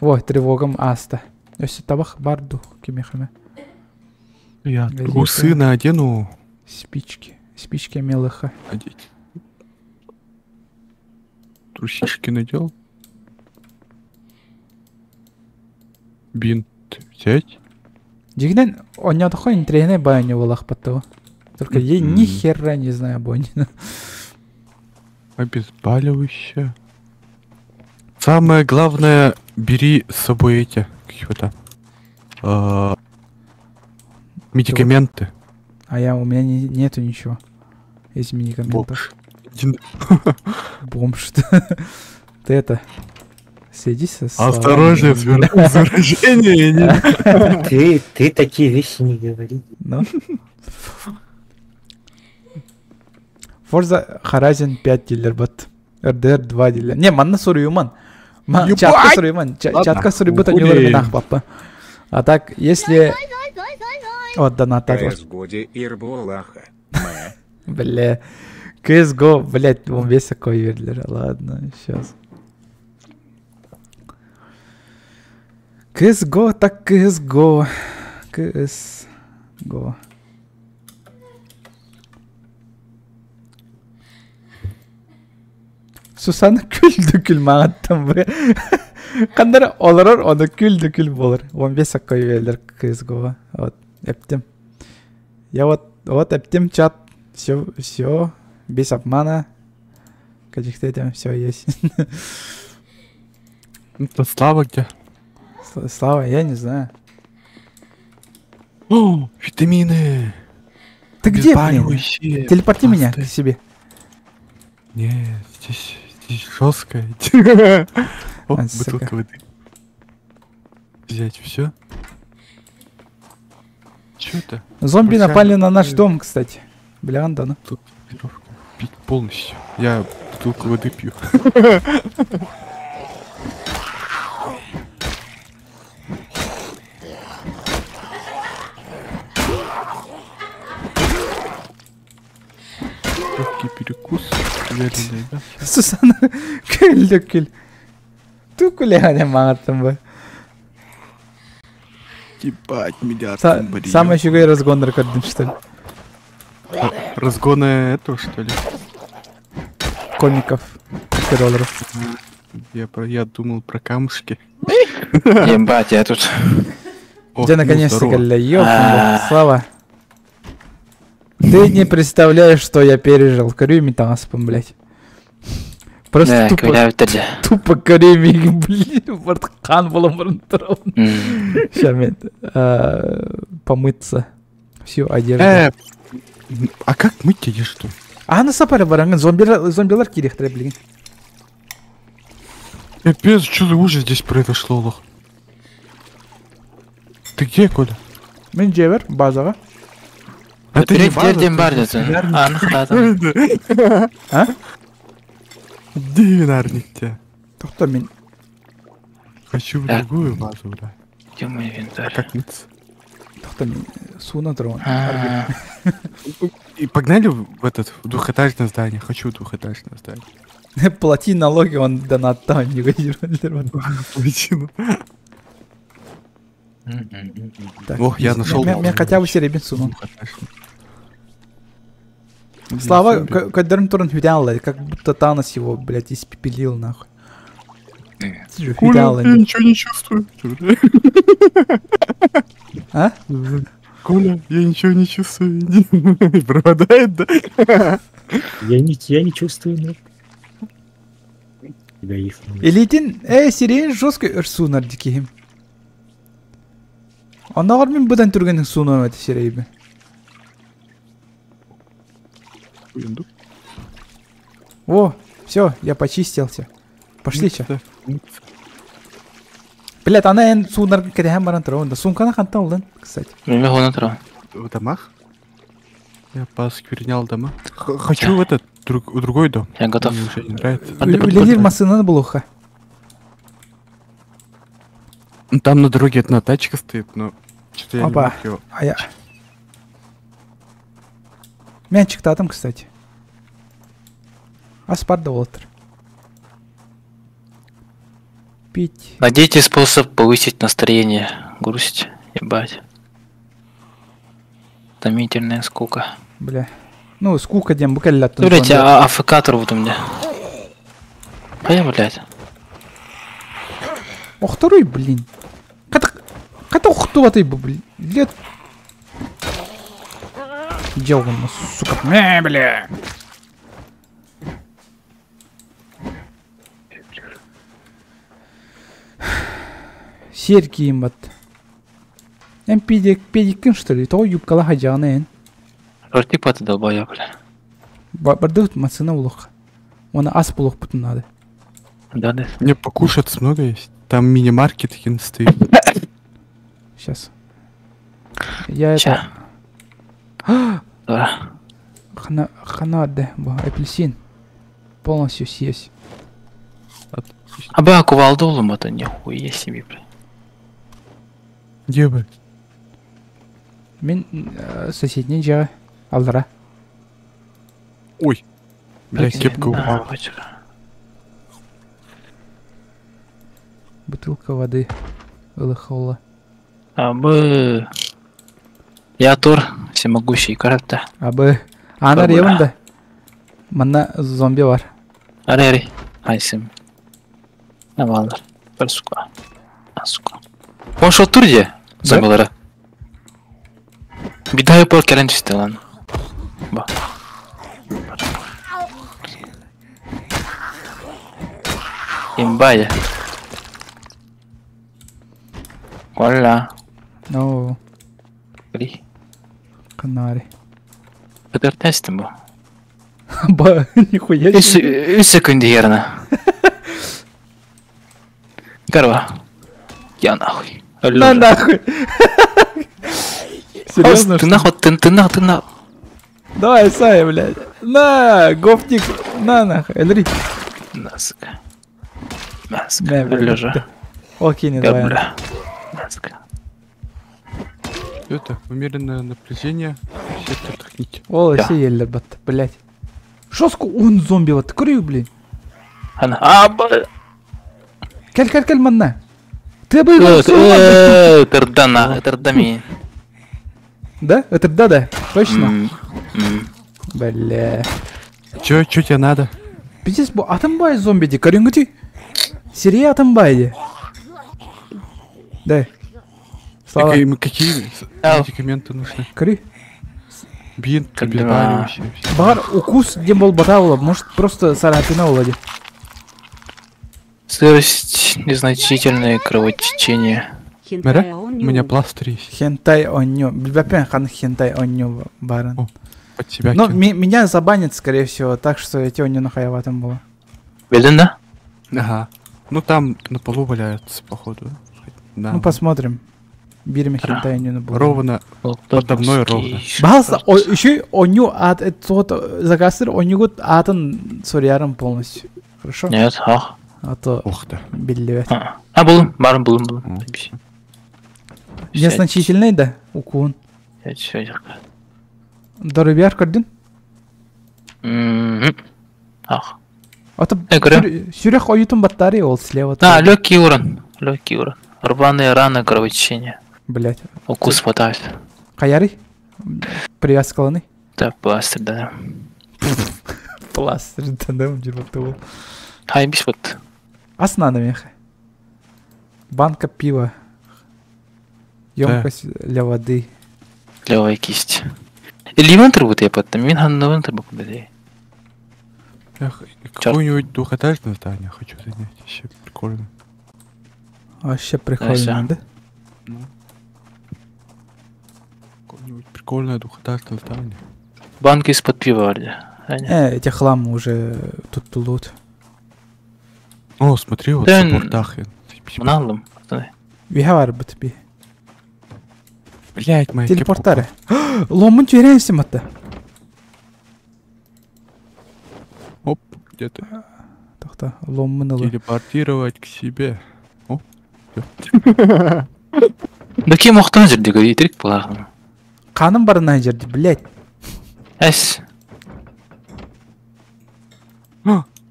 Ой, тревогам аста. Если табах барду кемехаме. Я Газета. усы надену. Спички. Спички мелыха. Одеть. Трусишки надел. Бинт взять. Дигнен, он не такой интригный баню валах потом. Только я ни хера не знаю бонь. Обезболивающее. Самое главное, бери с собой эти какие-то медикаменты. А я, у меня нету ничего. Из медикаментов. Бомж. Бомж. Ты это... Следи со Осторожно, словами. выражение. Ты такие вещи не говори. Ну. Forza Horizon 5 дилер бат. RDR 2 дилер. Не, манна сұрыю ман. Ебать! Чатка сұрыю ман. Ладно, Чатка сұрыю бат, уходи. они лармен ахпаппа. А так, если... Вот, донатар. Годи Ирбулаха. Бля. CSGO, блять, он весь такой вердлер. Ладно, сейчас. CSGO, так CSGO. CSGO. Susana küldükül mağattım be. Kandır olur onu küldükül bolur. 15 dakika verdiler CSGO. Вот, эптим. Я вот эптим чат. Все, без обмана. Каких-то там все есть. Это Слава где? Слава, я не знаю. О, витамины. Ты где, блин? Обезболивающие. Телепорти меня к Пасты. себе. Не, здесь жестко. О, А, бутылка сука. воды. Взять все. Че это? Зомби Большая напали на наш бутылка. дом, кстати. Бля, анда, ну. Тут веревку. Пить полностью. Я бутылку воды пью. Легкий перекус. Вяленый, да? Сусана küldükül. Тукуле мағаттым ба. Ебать, миллиард. Самый щугай разгондар көрдім, что ли? Разгоны этого, что ли? Комиков. $5. Я думал про камушки. Ебать, я тут. Ох, Где ну, наконец-то, здорово. Галя, ёпта, А. Слава. Ты не представляешь, что я пережил. Корюми таспом, блядь. Просто Да, тупо, когда это... тупо корюми, блин, вот қан болом бұрын тұрауын. Ща мен помыться. Всю одежду. А как мыть одежду? Аны сапары бараңын, зомбилар керектірі білген. Капец, что за ужас здесь произошло, лох? Ты где, Коля? Мен жебер, базаға. Это не база, Жерден это бар же деді. свинарник. Анықтадым. А? Где винарник тебя? Тоқта мен. Хочу в Да. другую базу, бля. Где мой А инвентарь? как мыться? Тоқта мен суына тұрауын. А, И погнали в этот в двухэтажное здание. Хочу двухэтажное здание. Плати налоги, он донаттан не гайдер. Плотину. Так, Ох, я нашел. Мен хотя бы серебин суну. Двухэтажный. Слава, Себе. кадерн турн хюдянла, как будто Танос его, блядь, испепелил, нахуй. Коля, Хюдянла. я ничего не чувствую. А? Коля, я ничего не чувствую. Пропадает, да? Я не чувствую, но... тебя есть. Элитин, сирен жестко ырсунар дикихим. Анагар мен бұдан түргенің суынан өте сирейбі. Уйду. О, все, я почистился. Пошли, чё. Да. Блядь, она эн суунар кедехан баран тұрауында. Сумкана қантан олдан, кстати. Мен оны тұрам. В домах? Я посквернял дома. Хочу в этот, в другой дом. Я готов. Мне уже не нравится. Ленир масынан бұлуға. Ну, там на дороге одна тачка стоит, но что-то я не Опа. мог его. А я... Мен чықтадым, кстати. Аспарда болтыр. Пить. Найдите способ повысить настроение. Грусть, ебать. Томительная скука. Бля. Ну, скука дем, букаллят. Блять, АФК вот у меня. А я, блядь. Ох, второй, блин. Ката ухтуватый, блин. Лет. Делган, сука. Бля. Серки им от. Педикин, что ли? То юбкала хаджаны. Рорти паты долбоя, бля. Бардут мацина улух. Она ас булух путун надо. Да, да. Мне покушать много есть. Там мини-маркет хин стоит. Сейчас. Я это... Ща. Да. Хана, да, апельсин. Полностью съесть. Отлично. А бы кувалдолом это нихуя себе, бля. Где вы? Мен соседний жағы алдыра. Ой. Бля, кепка упала. Бутылка воды. Ылыхаула. А бы... Я Тор, всемогущий карата. Абы. Ана Абы. ревында. Мана зомби бар. Ари, айсым. Навалдар. Бір сука. Сука. Он шо тур де? Зомбилары. Бидайы пор келен түсті lan. Ба. Имбая. Hola. Ну, Гри. канари. Kadar testim bu. Ба, нихуя себе. 3 секунды ярно. Корова. Я нахуй. На нахуй. Серьезно? Ты нахуй, ты нахуй. Давай, Сай, блядь. На, гофтик. На, нахуй. Эльри. Насыка. Насыка. Не, блядь. Лежа. Окей, не давай. Бля. Насыка. Это умеренное напряжение. Сектор техники. О, Да. все ели, бат, блядь. Шоску он зомби вот, крю, блин. Она. А, бля. Кел, манна. Ты бы... Тердами. Да? Это да, точно? Бля. Чё тебе надо? Пиздец, bu атамбай зомби ди, карюнгути. Сирия атамбай ди. Да. Слава. Какие Ау. медикаменты нужны? Карю. Бинт, Как обезболивающие. Бар укус дем бол батаула, может просто саратина улади. Сырость, незначительное кровотечение. Мэрэ? У меня пластырь есть. Хентай онню. Бильбапен хан хентай онню баран. О, под тебя Но кину. меня забанят, скорее всего, так что эти онню нахуя там было. Бildin да? Ага. Ну там на полу валяются, походу. Да. Ну посмотрим. Бирим хентай онню на было. Ровно. Подо мной ровно. Бахалса, еще онню ат, это загастер онню год атан сориаром полностью. Хорошо? Нет, ах. А то Ух ты. биллевет. А, булым. Незначительный, да? Укун. Я чё, я. Дорубяр кардин? Ах. А то говорю. сюрях оютун батарея ол слева. А, легкий урон. Рваные раны, кровотечение. Блять. Укус хватает. Каяри? Привязкаланы? Да, пластырь, да. Пластырь, да, был. Хай, бись вот. Аснана меха. Банка пива. Емкость для воды. Левая кисть. Или вентер вот я потом. Мин хан на вентер бакудей. Какое-нибудь двухэтажное здание хочу занять. Еще прикольно. Вообще прикольно, да? Ну. Какое-нибудь прикольное двухэтажное здание. Банки из-под пива вроде. Эти хламы уже тут плывут. О, смотри, вот Да, собор Дахин. Мына алдым. Виха бар бітпей. Блять, моя Телепорттары. Ломын жібересің мата. Оп, где-то. Тоқта, ломын ұлы. Телепортировать к себе. О, Да кем оқтан жердегі етерек болағын. Қаным бар ана жерде, блядь. Әс.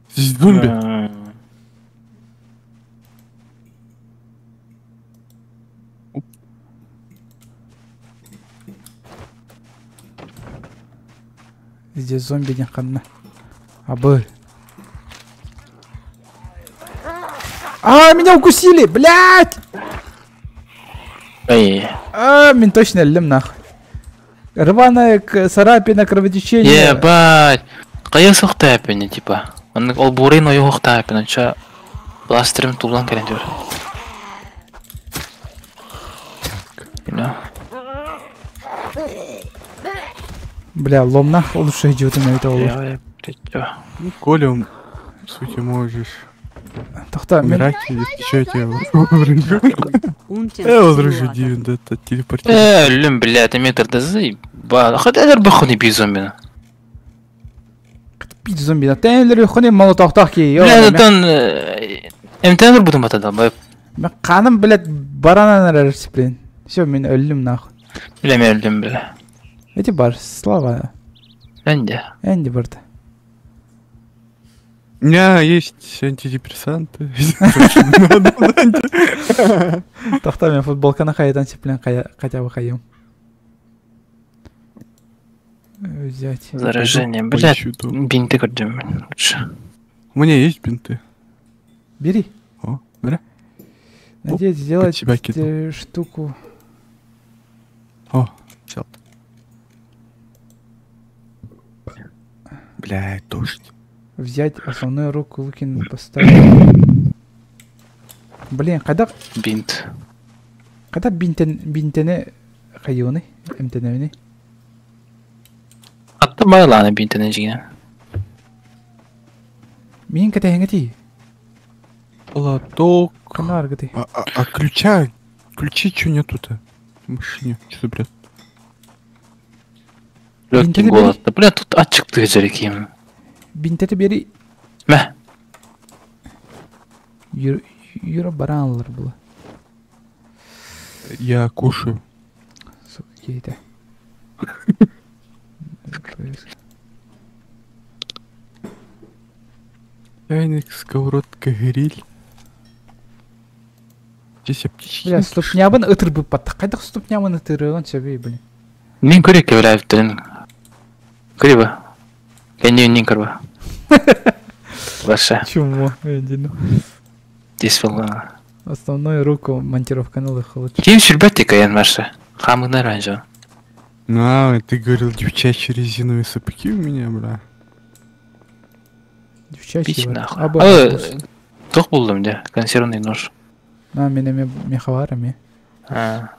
здесь зомби. Здесь зомби не қанна. Абы. Меня укусили, блядь! Ай. Мен точно ілдім нахуй. Рваная царапина, кровотечение. Ебать. Қайық соқты әпені, типа. Ол бурин ойы оқты әпені. Ча пластырым тулан керен жөр. Бля, ломна лучше идет на это олу. Ну, Коля, в сути, можешь Тоқта, мен... умирать, если что, я тебя возражу. Я возражу, Дивин, это телепортировать. Өлім, блядь, метрді зай. Қадәдір бұқыны бей зомбені. Пить зомби, на тәңілер өқіне малы тоқтақ кей. Блядь, отан... Эмтәңір бұдың батады, бай. Мен қаным, блядь, баранан әрәрсі, блин. Все, мен өлім нахуй. Блядь, мен өлім, блядь. Эти бар, слава. Әнде. Энди барды. У меня есть антидепрессанты. Тоқта, мен футболканы қайдан сеплен хотя бы қайым. Взять. Заражение, блядь. Бинты көрдім мен. Лучше. У меня есть бинты. Бери. О, бля. Надеюсь, сделать себя кидал. штуку. О, взял. Блядь, дождь. Взять основную руку Лукин поставить. Блин, когда Бинт. бинтене қайуыны, эмтеневіне. Атты байланы бинтіне жеген. Мен кәтәңі тей. Платок. Қана арғы тей. А ключи что нету-то? В машине, что за бред? Легкий Бинтені голод. Да, блядь, тут ачықты жерекейм. Бинтеті бері Мә. юра баранлар было. Я кушаю. Сука, кейті. Чайник, сковородка, гриль. Здесь аптечки. Бля, ступнябын ытыр бұп баттық. Қайдақ ступнябын ытырығын сөбей, блин. Мен көрек кебілі әвіттерін. Көре ба? Кәнеуінен көр ба? Баша. Чумо, эндину. Дес болғаны. Основную руку монтировканы лыхылы. Кем сүрбәтті каян Маша? Хамығына ранжа. Ты говорил девчачьи резиновые сапоги у меня, бля. Девчачий Пич бар. нахуй. Тоқ болдым де, консервный нож. Мен мехаварами. А,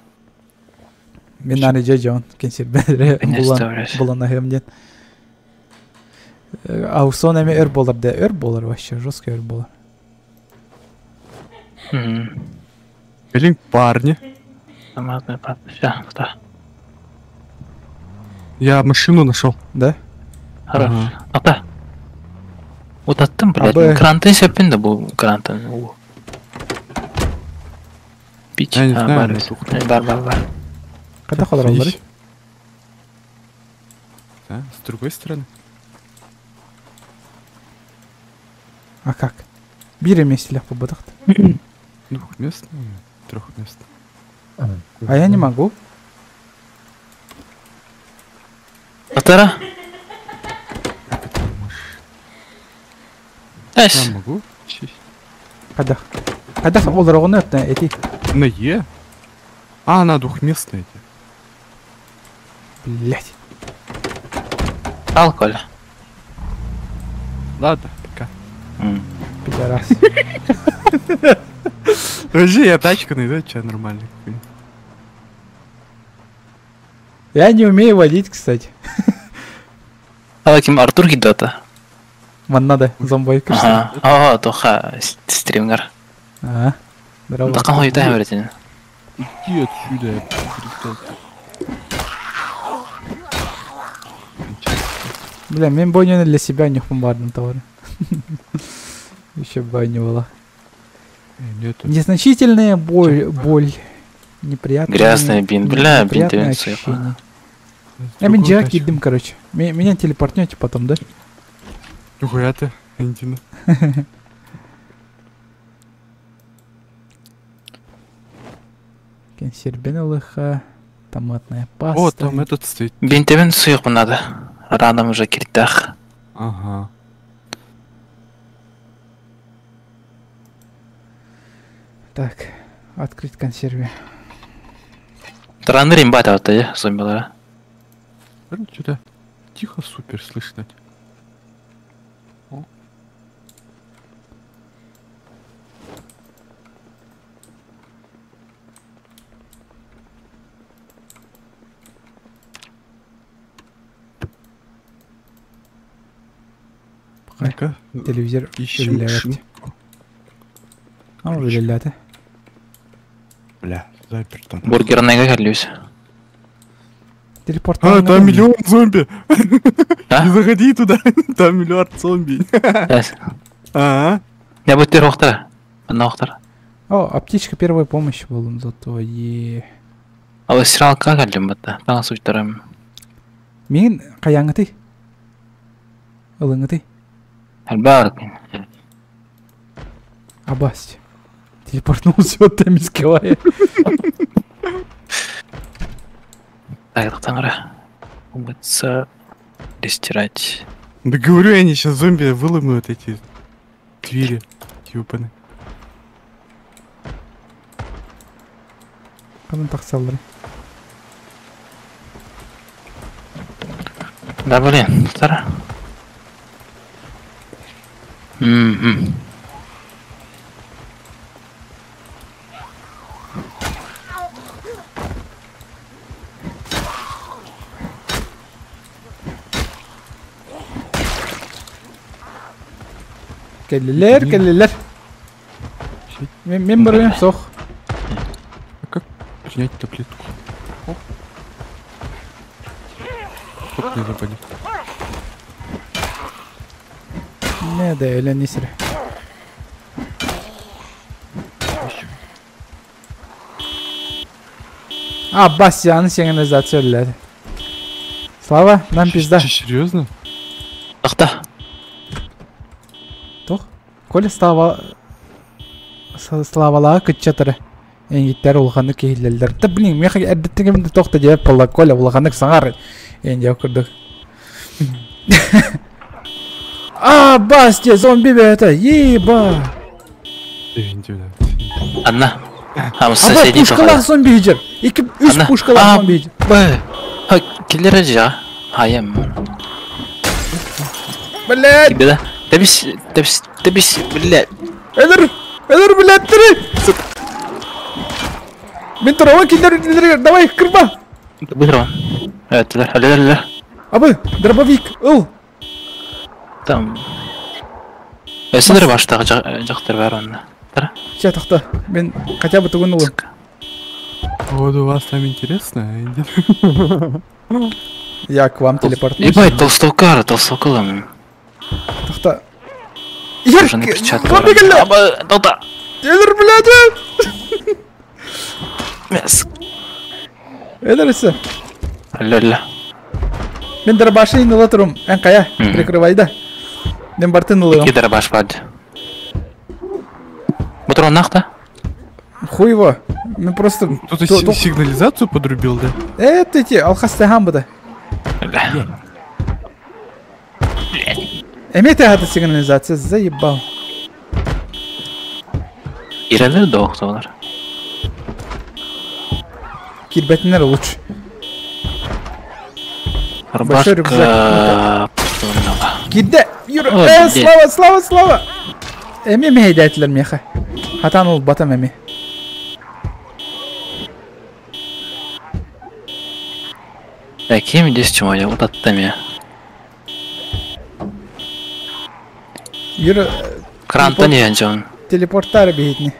Мен ары жон кенсер бәдірі Представляешь. бұлана хемден. Аусон әме өр болар да, өр болар вообще, жестко өр болар. Блин, парни. Томатный пат. Ща, да. Я машину нашел. Да? Хорош. Ага. Ата. Вот аттым, блядь. Абы. Крантын сәппен де бұл крантын. О. Пич. Я не знаю, бар. но тут- Бар. Қайда қалар олар? Здесь. Да, с другой стороны. А как? Бир емес сілек бұл бұдықты. Двухместный, трехместный. А я не могу. Атара. Әш. Я могу? Честь. Қайда? Қайда олар оғыны өтті әти? На Е? А, она двухместная. Блять. Ал, Коля. Ладно, пока. Пидорас. Вообще я тачку найду, что нормально. Я не умею водить, кстати. Ала ким Артур гидата. Маннада, зомбой кірсі. Ага, тоха стримгар. Здорово. Дакан ойта әміретін. Иди отсюда, я перестал. Бля, мен бойнені для себя нюхпын бардым товары. Еще бойня была. Нету. Незначительная боль. Неприятная. Грязная бин. Бля, бин неприятное ты ощущение. Я мен жак едим, короче. Меня телепортнете потом, да? Нихуя ты, Антина. Консервен лыха. Томатная паста. О, там этот стоит. Бин тебен сұйық бұнады. Ранам уже кирттақ. Ага. Так, открыть консерве. Тараныр имбат ауты, зомбилары. Что-то тихо супер слышно. Ну-ка, Телевизор ищем өлеләте. машинку. Өлеләте. Бля, заперт там. Бургернайға кәрлюсь. Телепорт. Там миллион зомби. А? Не заходи туда, там миллиард зомби. Ага. Не будет первого вторая. Одного вторая. О, аптечка первой помощи болдым зато. А вот сериал как кәрлюм бәтті? Таңа сұйттарым. Мен қаяңы ты? Ылыңы ты? Әлбәғыр мен. Абасть. Телепортнулся от Тамискевая. Так, таңыра. Убыться. Рестирать. Да говорю, они сейчас зомби выломают эти двери. Ёбаны. Қанын тақсалдыры. Да, блин, вторая. Келлелер. Мен барым соқ. А как принять таблетку? О. Как не заболеть? Не, да, öyle несірі. Бастияны сигнализация өлеләді. Слава, нам пизда. Серьезно? Тақта. Тоқ. Коля славалаға күтчатыры. Енгеттер ұлғаны кейлелдер. Та білін, мен әрдеттігімді тоқта жеп болла. Коля ұлғаны саңар. Енді өкірдік. Бастия, зомби бәті. Еба. Одна. Хамыз Аба, соседей пушкалақ зомби жер. Үш пушкалақ зомби жер. Б. Келлері жа. Айым. Блядь. Тебе да? Тебіс, блядь. Элер, блядь, мен тұрауа келдер, давай, кірба. Быстро. Әлі. Абы, дробовик, ұл. Там. Өсіндір баштағы жақтар бәрі онда. Сейчас тақта, мен хотя бы түгін ұлы. Вот у вас там интересно. Я к вам телепортнусь. Ебать, толстовка лам. Тақта. Уже на перчатку. Зомби келді. Аба, толта. Элер, блядь. Мяс. Элер ісі. Әлі. Мен дробашы инылы тұрым. Ән қая, прикрывайда. Мен бартын ұлығым. Кедір баш бады. Бұтыр он нақты? Хуй его. Мен просто... Кто-то сигнализацию подрубил, да? Это эти, алхастайхан бұда. Әлі. Эмет әғады сигнализация, заебал. Ирелер де оқты олар. Кирбетінер лучше. Рубашка... Большой рюкзак. Туннага. Кидде! Юра! О, блин. Слава, слава, слава! Эми мейдәтлер меха. Хатан ул батам эми. Кем здесь чего я вот оттами. Юра, Кранта не анжон. телепорттар бейтни.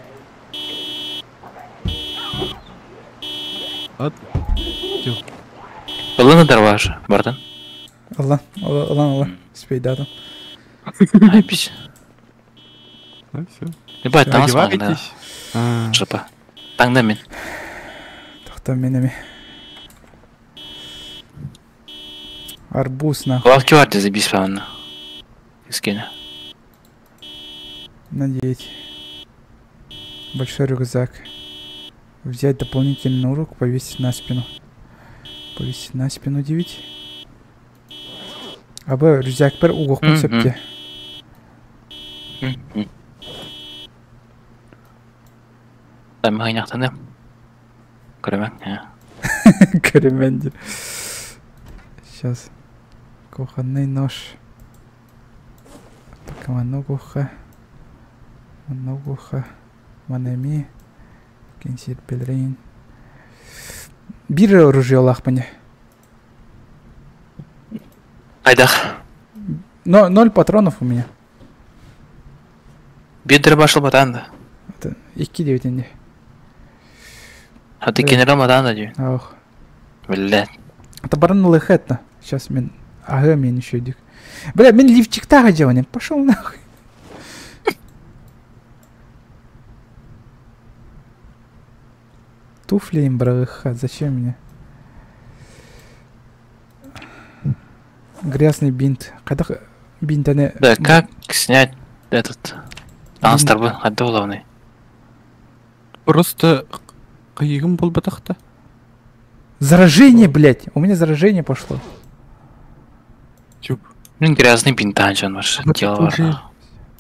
От. Было на дорваже, Бартон. Алла. Спейдадым. Ай, пись. Ну все. Либо это нас да. Одевайтесь. А, Жопа. Таңда мен. Тохта мен эми. Арбуз нахуй. Лавки варди забись павна. Искина. Надеть. Большой рюкзак. Взять дополнительный урок, повесить на спину. Повесить на спину 9. Абы рюкзак бір угоқпын Мгм. сөпте. Там хайнақтан да. Көрімек. Көремен де. Сейчас. Кухонный нож. Пока маногуха. Манеми. Кенсир пелрейн. Бир оружие лахпане. Айдах. 0 патронов у меня. Бидер башыл батанда. Это 2-9 инде. А ты генерал батанда дю. Ох. Блядь. Это баранлы хэтна. Сейчас мен. Ага, мен еще дик. Бля, мен лифчик-то гаджаванен. Пошел нахуй. Туфли им брага. Зачем мне? Грязный бинт. Когда бинт они... Да, как снять этот... Анстрабы, отда главный. просто қиығым бол батақта. Заражение, блядь. У меня заражение пошло. Чуп. Ну, грязный бинтанчон ваш. Вот Дело это уже важно.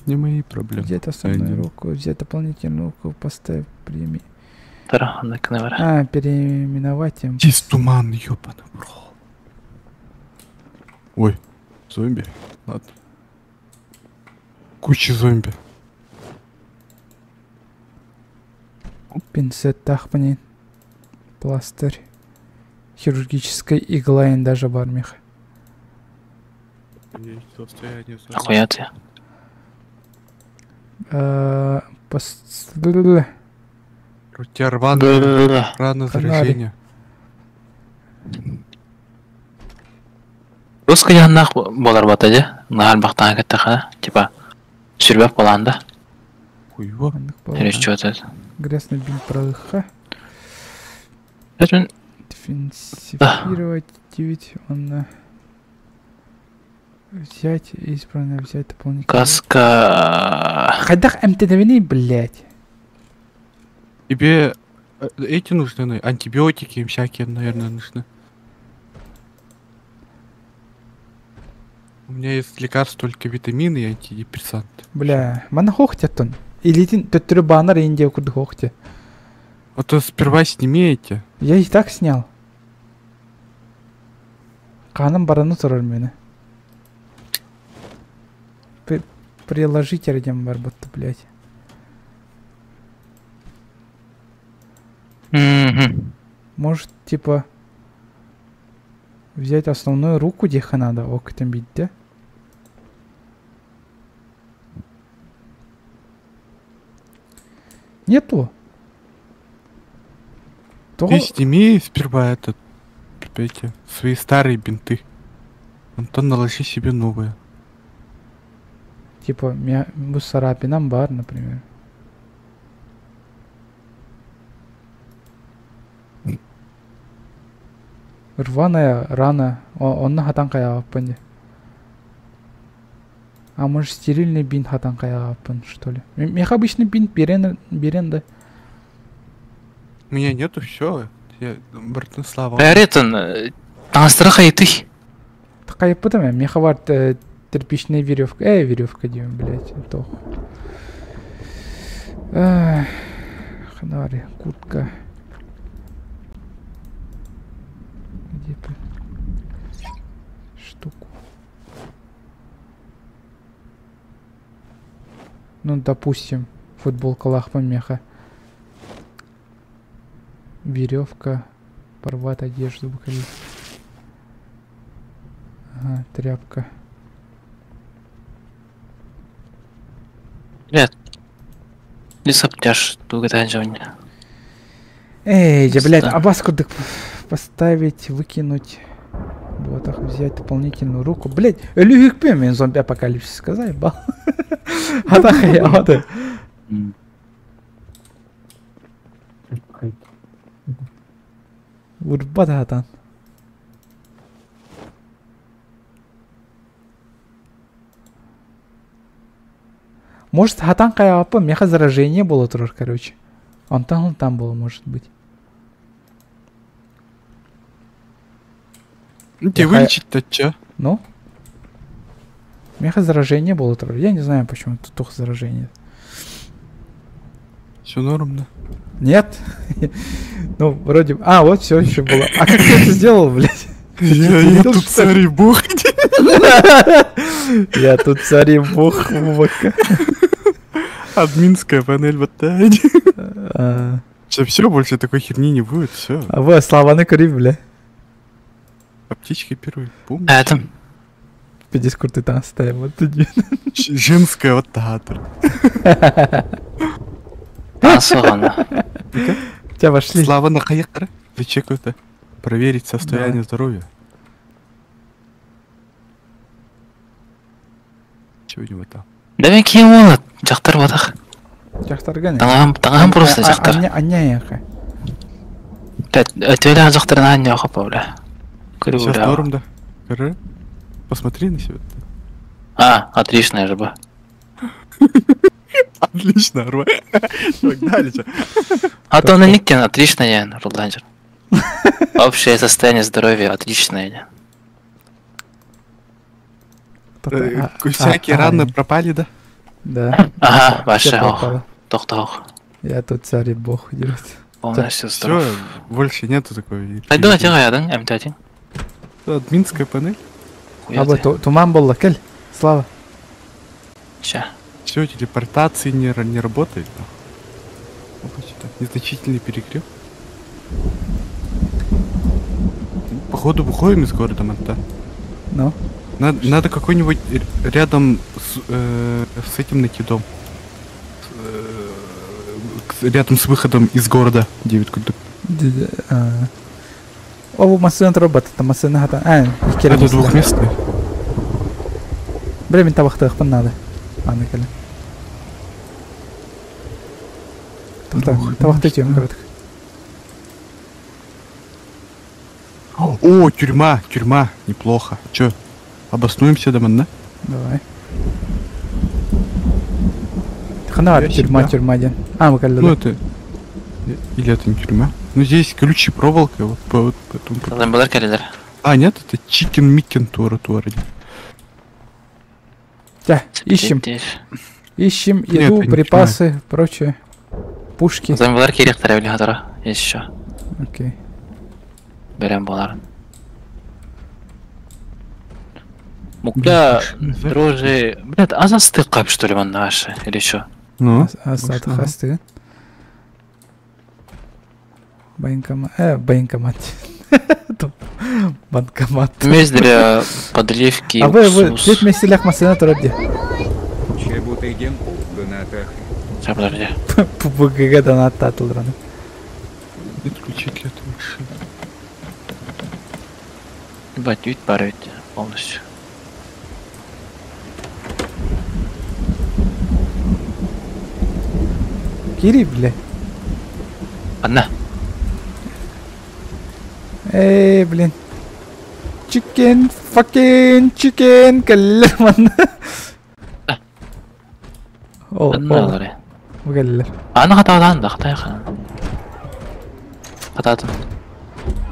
не мои проблемы. Взять основную Один. руку, взять дополнительную руку, поставь, прими. Тара, он так наверное. Переименовать им. Чиз туман, ёбаный в рот. Ой, зомби. Ладно. Куча зомби. Пинцет тахпанин. Пластырь. Хирургическая игла и даже бармех. Охуя ты. У тебя рано заражение. Русский яннах болар батаде. Нахал бахтан кеттаха. Типа, сүрбәп боланда. Хуево. Речь что это? Грязный бинт пролыха. Это Дефенсифировать 9. Он взять избранное, взять дополнительно. каска. Хайдах МТДВН, блядь. Тебе эти нужны, антибиотики им всякие, наверное, нужны. У меня есть лекарств только витамины и антидепрессанты. Бля, мана хохтят он. Или ты töttürü баннер Индия куда хохте. А то сперва сними эти. Я и так снял. Каным бараны турар мені. Приложить радиом бар будто, блядь. Может, типа, взять основную руку, где надо, окотом бить, да? Нету. Ты сними сперва эти свои старые бинты. Антон, наложи себе новые. Типа, bu царапинам бар, например. Рваная рана. Он хатан кая аппанде. А может стерильный бинт хатан кая аппан, что ли? Мех обычный бинт берен, да. У меня нету, все. Братан, слава. Бәретін, таныстыры қайты. Такая потом, меха бар тряпичная веревка. Веревка, дем, блядь. То. Ханари, куртка. Где штуку. Ну, допустим, футболка лахма меха. Веревка. Порвать одежду. Ага, тряпка. Нет. Не соптяж, тугатан жауня. Эй, я, блядь, Пусто. абаску поставить, выкинуть. Вот так взять дополнительную руку. Блядь, люгик пемен зомби апокалипсис сказай, бал. Атаха я вот. Урбада атан. Может, хатан каяпы, меха заражение было тоже, короче. Он там было, может быть. Ну, тебе Какая- вылечить-то чё? Ну? Меха заражение было тоже. Я не знаю, почему тут только заражение. Все норм, да? Нет? Ну, вроде бы. А, вот все еще было. А как ты это сделал, блядь? Я видел, тут что ли? царь и бог. Я тут царь и бог. Админская панель вот так. А Все, больше такой херни не будет, все. вы славаны кори, бля. Аптечка первый. Бум. Этом. В Дискорд ты там ставим. Вот тут. Женская вот театр. Асугана. Тебя вошли. Слава на хаякара. Зачекаю-то. Проверить состояние здоровья. Чего у него там? Да мен кем болот? Жактар батак. Жақтарган. Таңам просто жактар. Аня яха. Өтөлі жактарын анне оқып бля. Көрі Сейчас бля. норм, да? Кара? Посмотри на себя. А, отличная же бы. Отлично, Арва. Погнали, чё. А то на никкен отличная я, Рудланджер. Общее состояние здоровья отличное. Всякие раны пропали, да? Да. Ага, Всё ваше пропало. Тохтох. Я тут царь и бог идет. Полностью здоров. Все, больше нету такой. Айду атига ядың, М1. Админская панель. Абы туман был лакель. Слава. Ща. Все, телепортации не работает. Незначительный перегрев. Походу выходим из города, Манта. Ну. Надо какой-нибудь рядом с этим найти дом. Рядом с выходом из города. 9 куда. О, машина робот, это машина хата. Это двухместный. Время табахта их надо. Анна Каля. Табахта чем коротко. О, тюрьма, неплохо. Чё, обоснуемся, да, да? Давай. Хана тюрьма, ден. Мы Каля. Ну это... Или это не тюрьма? Ну здесь ключи, проволока, вот по этому... Там было келелер. А, нет, это Чикен Микен Туара. Да, ищем Нет, еду, я не припасы, прочее. Пушки. Там было керектер әулі хатыра. Еще. Окей. Берем боларын. Мукля, дрожжи... Блядь, а застык кап, что ли, вон наши? Или что? Ну, Асад Можно. хасты. Банкомат. Банкомат. Мездеря, подливки, А вы, уксус. тут меселях машина турабде. Чебутыген гынатах. Сейчас, подожди. ПГГ донат татылраны. отключить эту машину. Ебать, вид парить полностью. Кири, бля. Одна. Эй, блин. Чикен, факен, чикен, каллерман. О, Одна алары. каллер. Аны хатадан да, хатай хан. Хататын.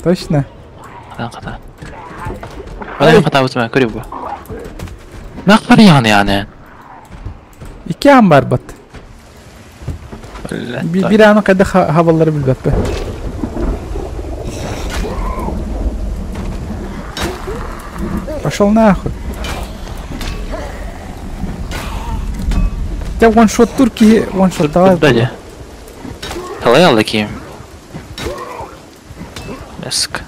Точно? Хата. Аны хата өтмә, көріп бу. Нақпар яны. İki an var bat. Bir anı kadar havaları bilbep be. Пошел нахуй. Те ваншот турки, ваншот давай. Дядя. Қалай алды киім? Бәсік.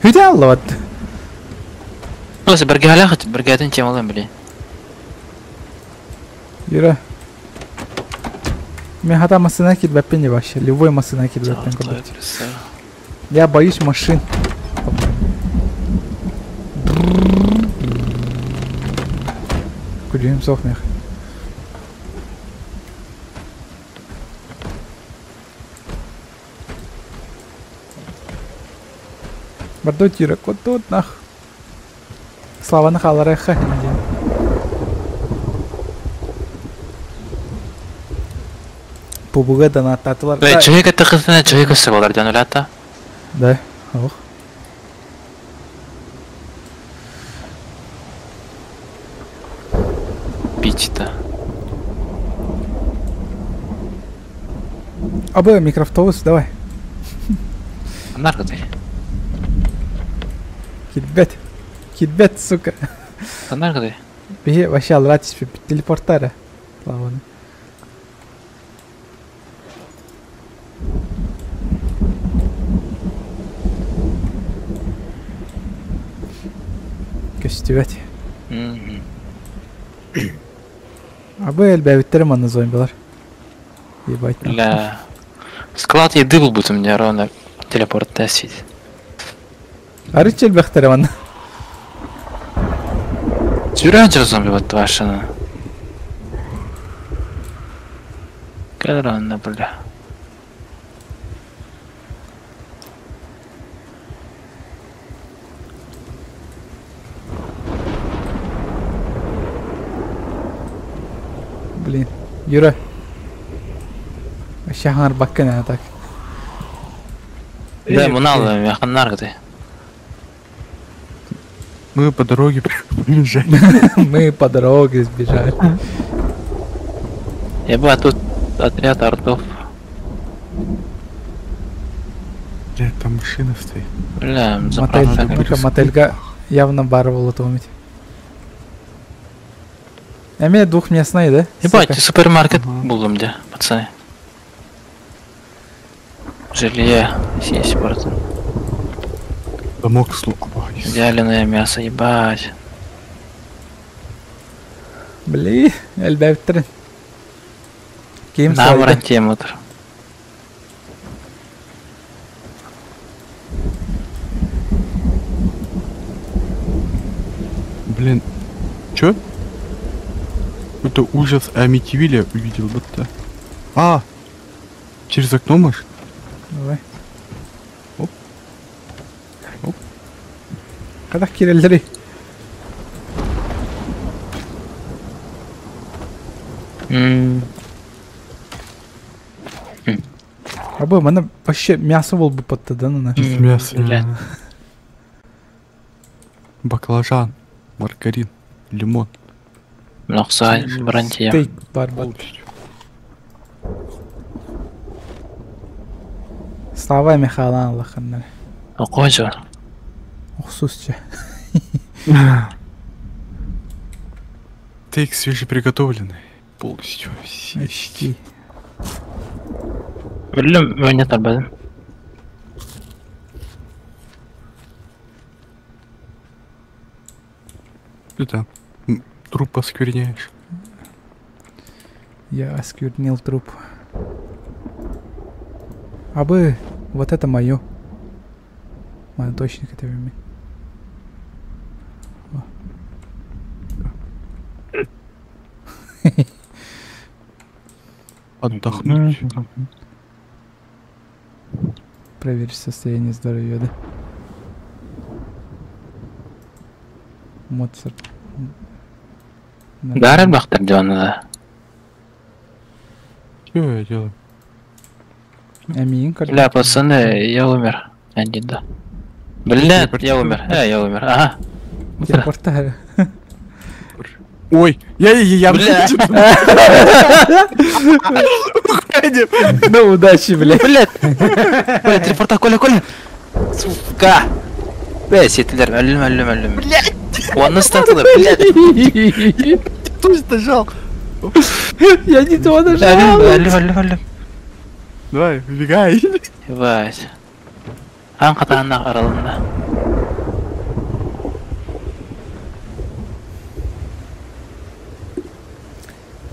Хүде аллы бат. Осы бірге алақ, бірге атын тем алайын білейін. Юра. Мен хата машина кидбэппен не вообще. Любой машина кидбэппен. Я боюсь машин. Курим сохнех. Бардот Юра, кот тут нах. Слава на халареха. Побуга да на татылар. Жойка тықысына жойка сығылар жан өләті. Да, ох. Пичта. Абы микроавтобус, давай. Наргыды. Кидбет, сука. Наргыды. Бе вообще алратись телепортара. Славаны. Көстүбет. Абы элбәбиттерим аны зомбилар. Ебать. Ля. Склад еды был будто у меня ровно телепорт тестить. Арычел бәхтерим аны. Жүрән жүр зомби вот вашина. Кәдір бля. Блин, Юра. Вообще ханар баккана так. Да, мунал, я ханаргды. Мы по дороге приезжаем. Мы по дороге сбежали. Я бы тут отряд артов. Бля, там машина стоит. Бля, Мотель, мотельга явно бар было томить. Эме двухместный, да? Ебать, супермаркет был у меня, пацаны. Жилье, есть порт. Замок слуг. Вяленое мясо, ебать. Бли, эльбэвтрин. Кем На варанте мотор. Блин, чё? Это ужас Амитивилля увидел будто. А! Через окно можешь? Давай. Оп. Оп. Когда кирелдери? Абы, мана вообще мясо был бы подтадан на. Мясо. Бля. Баклажан, маргарин, лимон. Ноксай, варанте. Стейк барбат. Слава Михайловна Аллаханна. Окожу. Охсусча. Стейк свежеприготовленный. Полностью. Очки. Білім, өне табадым. Это труп оскверняешь. Я осквернил труп. Абы, вот это мое. Мое точно это время. Отдохнуть. Проверь состояние здоровья, да? Моцарт. Дарым бақтыр диванада. Что я делаю? Амин, Бля, пацаны, я умер. Один, да. Бля, я умер. Я умер. Ага. телепортар. Ой, я Бля. Ну, удачи, блядь. Блядь. Коля, телепорта, Коля. Сука. Бля, сетілер, әлім. Блядь. Оны статылы, блядь. Точно нажал. Я не то нажал. Әлі. Давай, выбегай. Ебать. Аң қатағына аралында.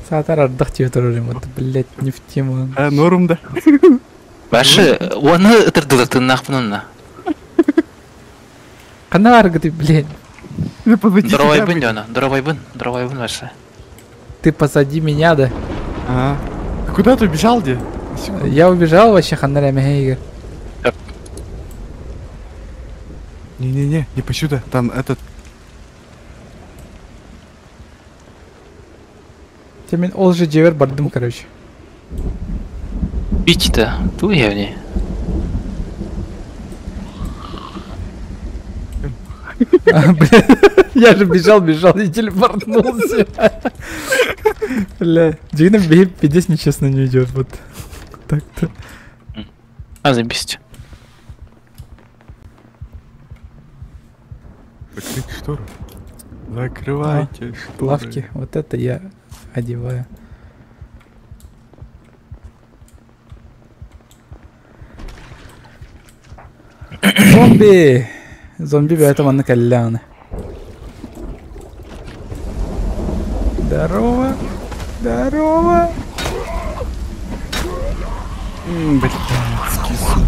Саатар ардақ тебе тұрырым, вот, блядь, не в тему. Норм, да. Башы, оны ытырдылы тыннақ бұнынна. Қана арғы ты, блядь. Дровайбын башы. Ты позади меня, да? Ага. Ты куда ты убежал, где? Я убежал вообще, хандар Игорь. Не посюда. Там этот... Темен ол же жевер бардым, короче. Бич-то, ту явне. Бля, я же бежал и телепортнулся. Бля, Джина пидес нечестно не идет, вот так-то. Забесить. Закрыть штору. Закрывайте шторы. Плавки, вот это я одеваю. Зомби! Зомби поэтому на коляны. Здорово! Здорово! Блядь, скису.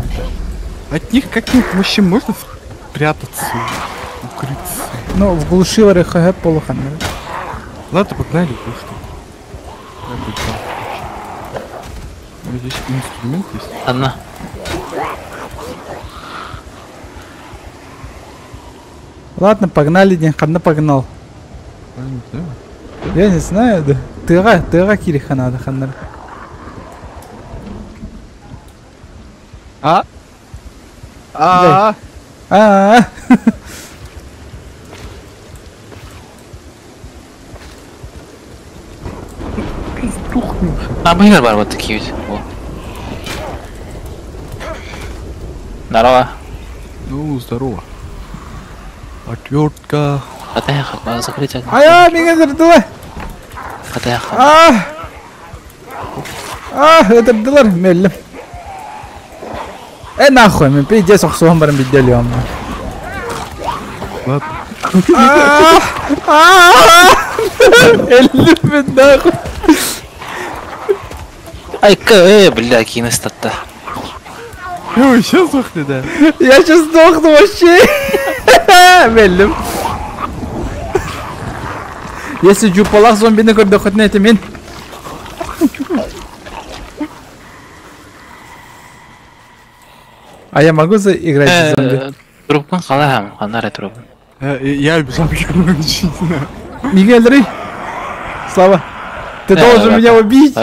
От них как-нибудь вообще можно спрятаться, укрыться? Ну, в глушило РХГ полухан. Ладно, погнали просто. Здесь инструмент есть. Одна. Ладно, погнали, Денханна погнал. Я не знаю, да. Тыга кириха надо, Ханнар. А. Быгар бар вот такие ведь. О. Здорово. Ну, здорово. Отвертка. Хатаяха, надо закрыть огонь. Ая, меня зардула. Хатаяха. Это доллар меллем. Нахуй, мы пиздец, ох, сухом барам бидельем. Ладно. Любит нахуй. Ай, бля, кинестата. Ой, сейчас сохни, да. Я сейчас сдохну вообще. Меллем. Если джупалах зомби на кордо хоть на это мен. А я могу заиграть с зомби? Трубкан қалам, қанар трубкан. Я убежал, Мигель, Рей. Слава. Ты должен меня убить.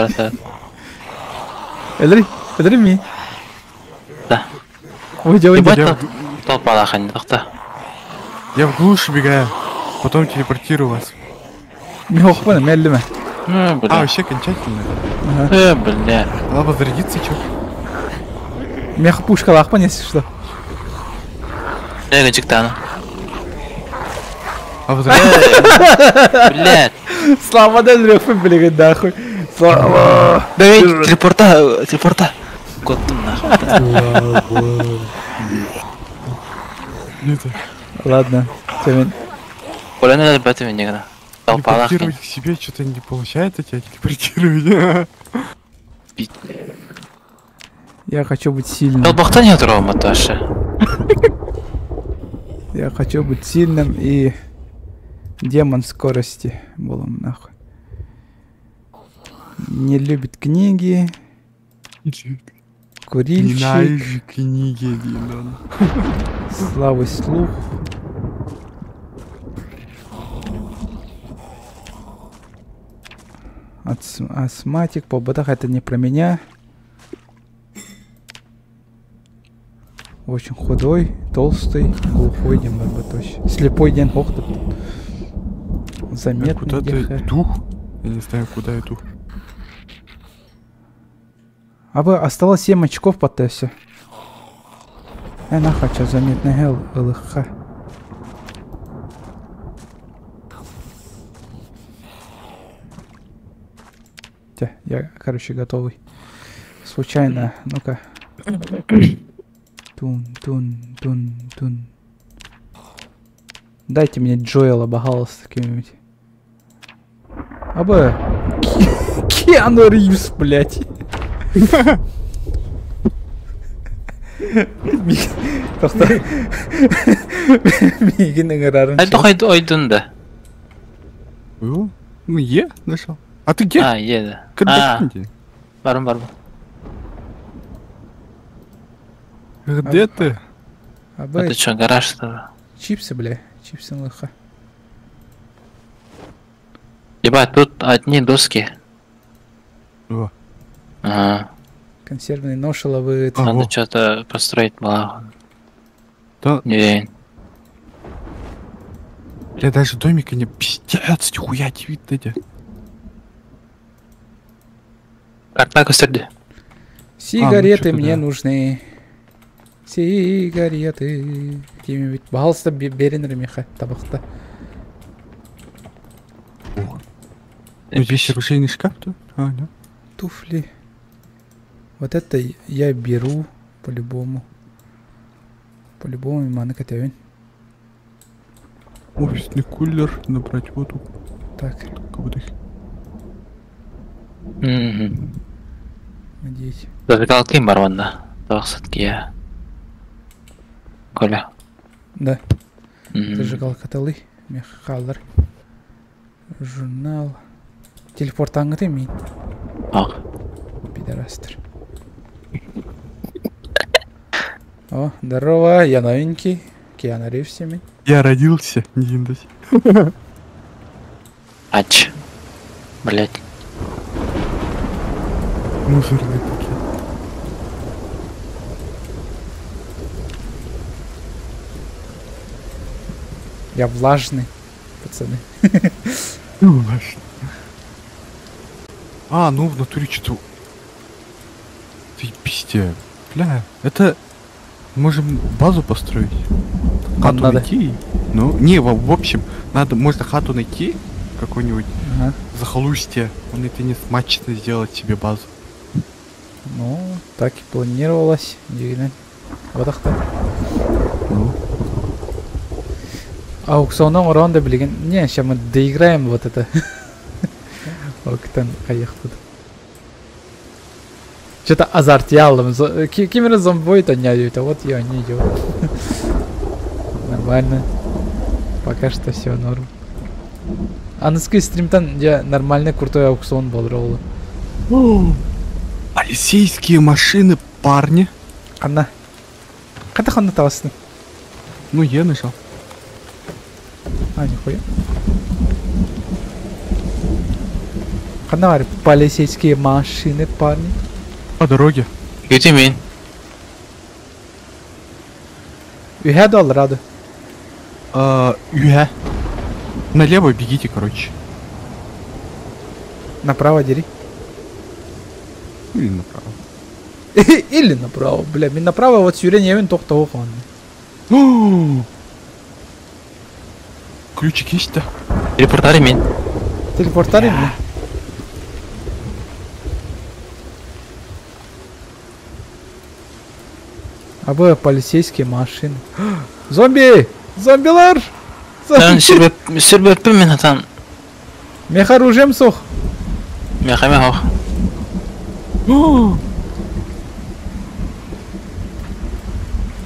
Эльри, ми. Да. Ой, делай толпа лаханьдықта. Я в глушь бегаю. Потом телепортирую вас. Мехпана, медленно. Бля. Вообще окончательно. Бля. Надо зарядиться, чё? Мех пушка лахпан, если что. Эго чиктана. Блядь. Слава, да, Лёха, блядь, нахуй. Слава. Давай, телепорта. Готтым нахуй. Ладно, Тёмин. Коляны надо бәтімен негіна. Толпа лахин. Телепортировать к себе что-то не получается, тебя телепортировать. Я хочу быть сильным. Толпақта не тұрау маташы. Я хочу быть сильным и демон скорости. Болом нахуй. Не любит книги. Курильщик. Ненавижу книги, Динон. Слабый слух. Астматик, по ботах это не про меня. Очень худой, толстый, глухой демон баточ. Слепой ден хохтут. Заметный. Куда ты иду? Я не знаю, куда иду. А бы осталось 7 очков по тессе. Нахуй, что заметный ЛХ. Хотя я, короче, готовый. Случайно, ну-ка. Тун. Дайте мне Джоэла Багалас каким-нибудь. Абы. Киану Ривз, блядь. Тоқта. Мигін ыңырарын. Қайды ойдun да. Ну, Е нашел. А ты где? А, еді. Где? Барым. Где ты? Абы. Это что, гараж что ли? Чипсы, бля. Чипсы лыха. Ебать, тут одни доски. О, Ага. Консервный нож ловит. А. Надо Ого. что-то построить было. да, Не. бля, даже домика не пиздец, нихуя не видно, дядя. Карта көстерді. Сигареты что-то мне да. нужны. Сигареты. Какими-нибудь. Пожалуйста, беринер меха табақта. Ну, здесь оружейный шкаф, да? А, да. Туфли. Вот это я беру по-любому. По-любому маны котявин. Офисный кулер, набрать воду. Так, Кого-то. надеюсь. Зажигалки бар онда. Тоқсатки. Коля. Да, Мгм. зажигал каталы. Мехалар. Журнал. Телепорт аңыты мен. Ақ. Пидорастер. О, здорово, я новенький. Киану Ривз всеми. Я родился, не Индус. Ач. Блять. Мусорный пакет. Я влажный, пацаны. Ну, важно. А, ну в натуре что-то... Ты пиздец. Бля, это... Можем базу построить. Нам Хату надо. найти. Ну, не, в общем, надо, можно хату найти, какой-нибудь Ага. захолустье. Он это не смачно сделать себе базу. Ну, так и планировалось. Дегенен. Вот так. Ну, Аукционның уранда билген. Не, сейчас мы доиграем вот это. Октан аяқтады. Что-то азарт я алдым. Кемері зомбой-то не идет, а вот я не идет. Нормально. Пока что все норм. Аныский стримтан я нормальный крутой аукцион болдыролы. полицейские машины, парни. Анна. Қандай қандай табасың? Ну, я нажал. А, нихуя. Қандай бар? Полицейские машины, парни. По дороге. Өте мен. Үйә да алыр ады. Юя. Налево бегите, короче. Направо дери. Или направо. Или направо, бля. Мен направо вот сүйрен емен тоқтауы қоғанды. Ключик есть, да? Телепортары мен. Телепорттар емін. Абы полицейские машины. Зомби! Зомбилар! Тан сүрбеппін мен атан. Мех оружием соқ. Мехаме хоқ.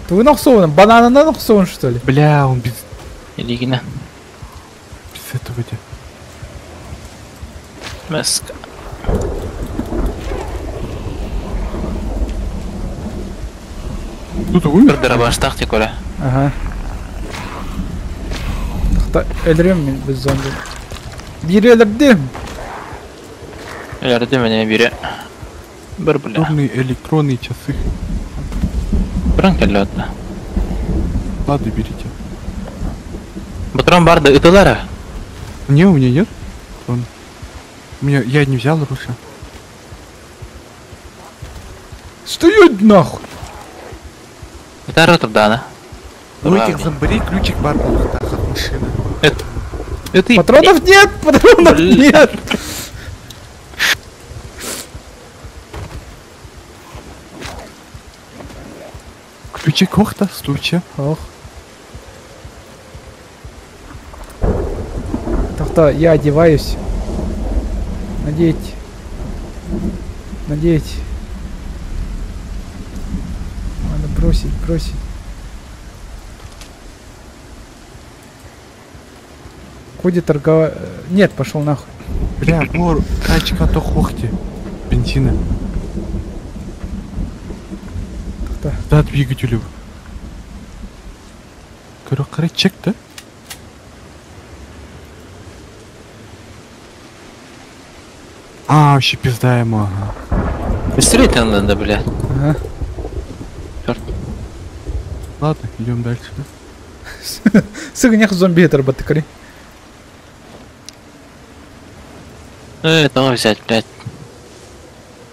Ты нақсуын, бананына нақсуын, что ли? Бля, он без Елегіне. этого, да. Мәскі. Кто-то умер? Бір дырабаштақ тек оля. Ага. Тақта өлірем мен біз зомби. Бири өлірдім. Өлерді мене бире. Бір бля. Черные электронные часы. Бірін келі өтті. Ладно, берите. Бұтран барды ұтылары. Не, у меня нет. Он... Я не взял оружие. Стоять нахуй! Ұтары ұтып даны. У этих зомбарей ключик бар был от машины. Это и... Патронов нет! Патронов Бля. нет! Стучи кохта, стучи. Ох. Так-то я одеваюсь. Надеть. Надеть. Надо бросить, бросить. Ходит торговать. Нет, пошел нахуй. Бля, вор, тачка то хохти. Бензина. Да. Да, двигателю. Короче, чек, да? А, вообще пизда ему, ага. Быстрее надо, блядь. Ага. Ладно, идем дальше. Сыгнях зомби это работы. Этого взять, блядь.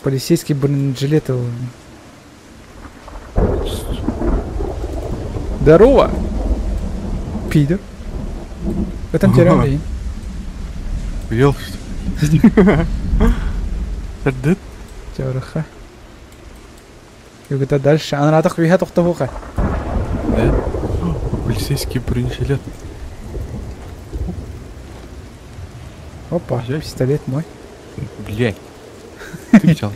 Полицейский бронежилет. Здорово! Пидор. В этом теряем день. Ел, что ли? Сардет? Тёрха. И где дальше? Она надо хуя тухтавуха. Да? Полицейский бронежилет. Опа, Взять? пистолет мой. Блядь. Ты взял?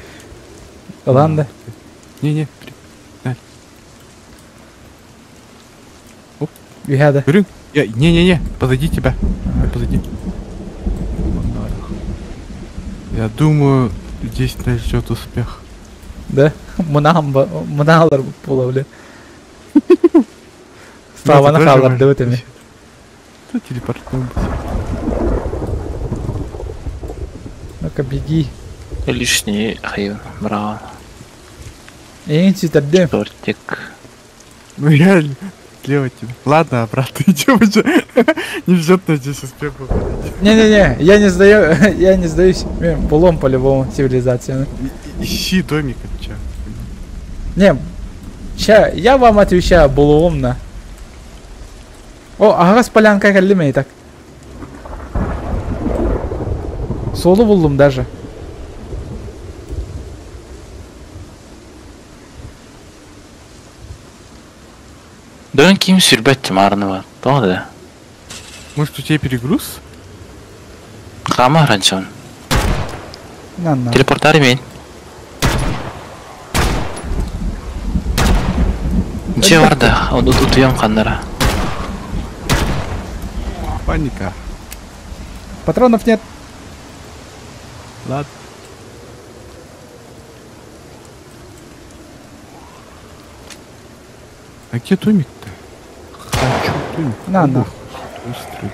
Ладно. Не-не. Вигада. Говорю, не-не-не, позади тебя. Позади. Я думаю, здесь нас ждет успех. Да? Муналар була, бля. Слава на халар, дивитимі. Кто телепортнулся? Ну-ка, беги. Лишний хейв, браво. Эйн сюда. Тортик. Ну реально, слева тебя. Ладно, обратно идем уже. Не ждет нас здесь успех. Не-не-не, я не сдаюсь. Булом по-любому цивилизации. Ищи домик, чё. Не, я вам отвечаю булумно. О, ағас полянка келдіме так. Солу buldum даже. Дön ким сүрбәт марнова. Тоды. Может, у тебя перегруз? Кама ранчон. На. Телепортарий мен. Ниче бар да, оны тұтуям қандара. Паника. Патронов нет. Ладно. А где домик-то? Хочу домик. На. Быстрый.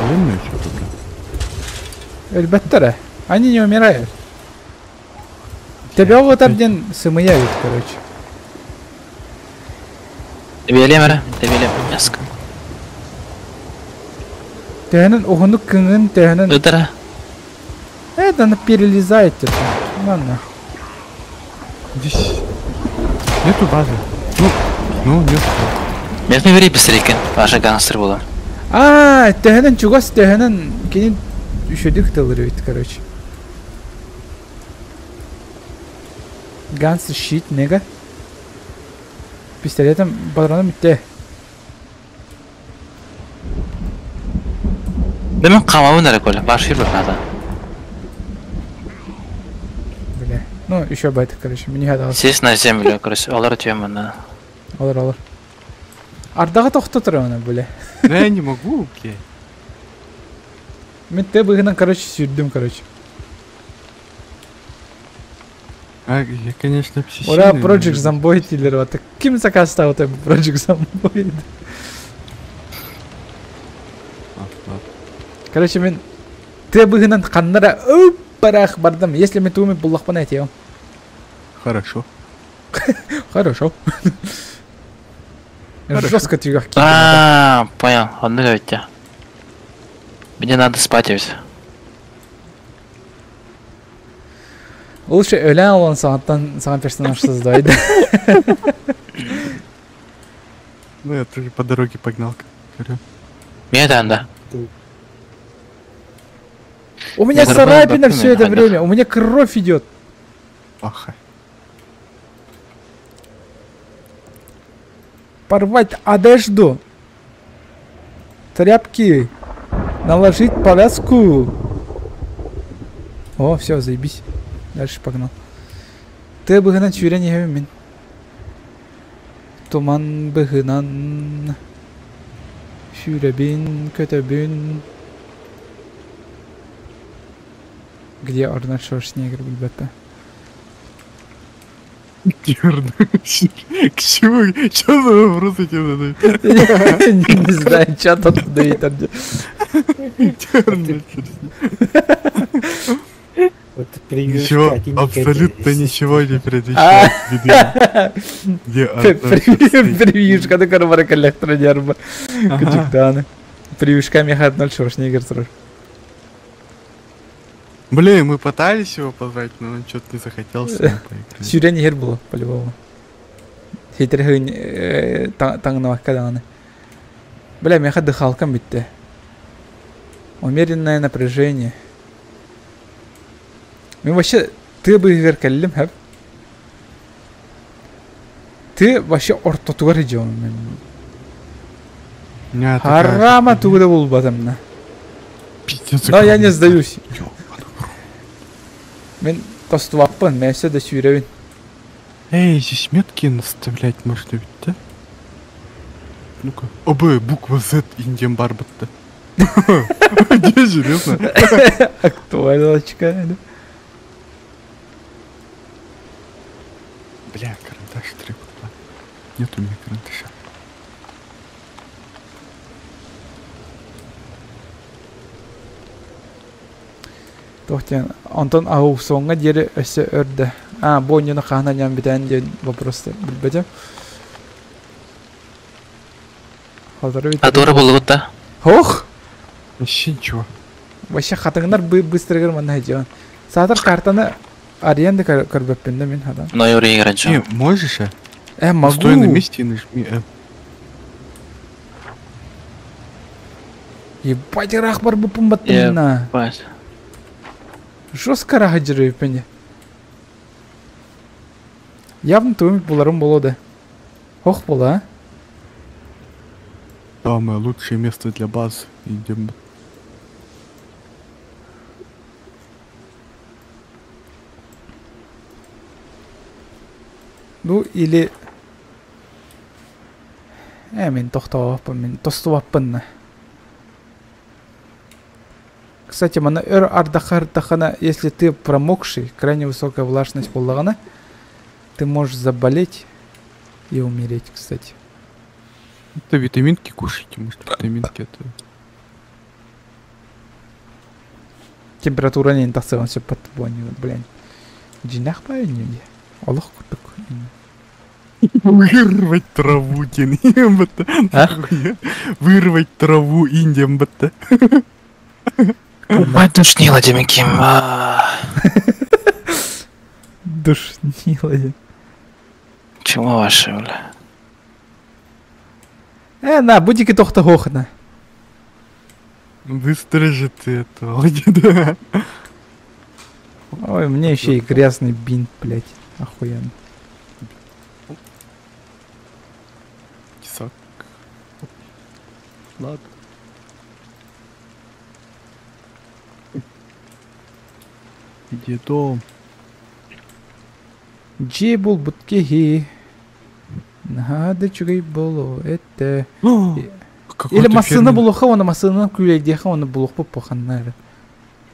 Военные что-то, бля. Эльбаттера. Они не умирают. Тебя вот один сымыявит, короче. Тебелем әрі, тебелем. Яск. Тәнін ұғынық күңін тәнін. Үдірі. Это она перелезает это. Ладно. Здесь нету базы. Ну, нет. Мен бері бісірейкен. Ваша гангстер болам. Тәнін чугас тәнін кейін үшедік тылыр өйт, короче. Ганс щит, нега. Пистолетом патроном бітті. Демен қамауын әрі көлі. Баш фир бір нада. Бля. Ну, еще байтық, короче. Мне гадал. Сес на землю, короче. Олар өтуем мұнда. Алыр. Ардаға тоқты тұр оны, бля. Да я не могу, блядь. Мен те бұғынан, короче, сүйдім, короче. А, я, конечно, психичный. Ура, Project Zomboid или вот. Ким заказ стал тебе Project Zomboid? Ладно. Короче, мен те бұғынан қандыра парах бардым. Если мен туымен бұллақпан айтеу. Хорошо. Хорошо. Жестко тюгах. Понял. Одну говорите. Мне надо спать ведь. Лучше өлен olan саған персонаж создайды. Ну, я тоже по дороге погнал. Говорю. Мне да. У меня Я царапина нормально все это бактерия, время. У меня кровь идет. паха. Порвать одежду. Тряпки. Наложить повязку. О, все, заебись. Дальше погнал. Ты быгынан чүрен ехем мен. Туман быгынан. Шүребин, көтөбүн. Где Арнольд Шварценеггер, ребята? Черный. К чему? Что за вопросы тебе задают? Не знаю, чат оттуда ветер. Черный. Вот прививка, Ничего, а ты не абсолютно катаешься. ничего не предвещает. Где Прививка, да, короче, коллектора дерба. Качектаны. Прививка меха Арнольд Шварценеггер сразу. Блин, мы пытались его позвать, но он что-то не захотел с ним поиграть. Сюрен ехер было, по-любому. Хитер хын таңнавак каданы. Бля, меха дыхалкам битте. Умеренное напряжение. Мен вообще, ты бы веркалим, хэп? Ты вообще ортотугар идем. Харама тугда был батамна. Но я не сдаюсь. Мен тостуваппын, мен все до сюревин. Эй, здесь метки наставлять можно ведь, да? Ну-ка. Оба, буква Z, Индиан Барбатта. Где железно? Актуальночка, да? Бля, карандаш требует. Нет у меня карандаша. Тохтен, Антон Аусонга дере өсө өрдө. Бонюна хана ням битен ден вопросы билбете. Хазыр бит. А тура болуп да. Хох! Вообще ничего. Вообще хатыңдар быстро герман хайжан. Сатыр картаны аренда көрбөппүн да мен хада. Но юрий Не, игранча. можешь, Могу. Стой на месте и нажми F. Ебать, рахбар бы пумбаттына. Бать. Жестко рахаджыры пене. Явно тумик буларым болоды. Хох бола, Самое лучшее место для базы. Идем. Ну или... Мен тохтаваппын, мен тостуваппын. Кстати, мана ардахана, если ты промокший, крайне высокая влажность поллагана, ты можешь заболеть и умереть, кстати. Это витаминки кушайте, может витаминки это... Температура не интакция, он все подбонил, блин. Джинах повернем, Аллах куртук. Вырвать траву, Индиан-бата. Вырвать траву, Индиан-бата. Бать душнило, Демиким. Душнило. Чего ваше, бля? На, будики тохта хохна. Быстро же ты это, да. Ой, мне еще и грязный бинт, блять. Охуенно. Тесак. Ладно. Где дом? Джибул буткихи. Нахады чугай боло, это... Или масына булуха, оны масына күлейдеха, оны булух попаханнары.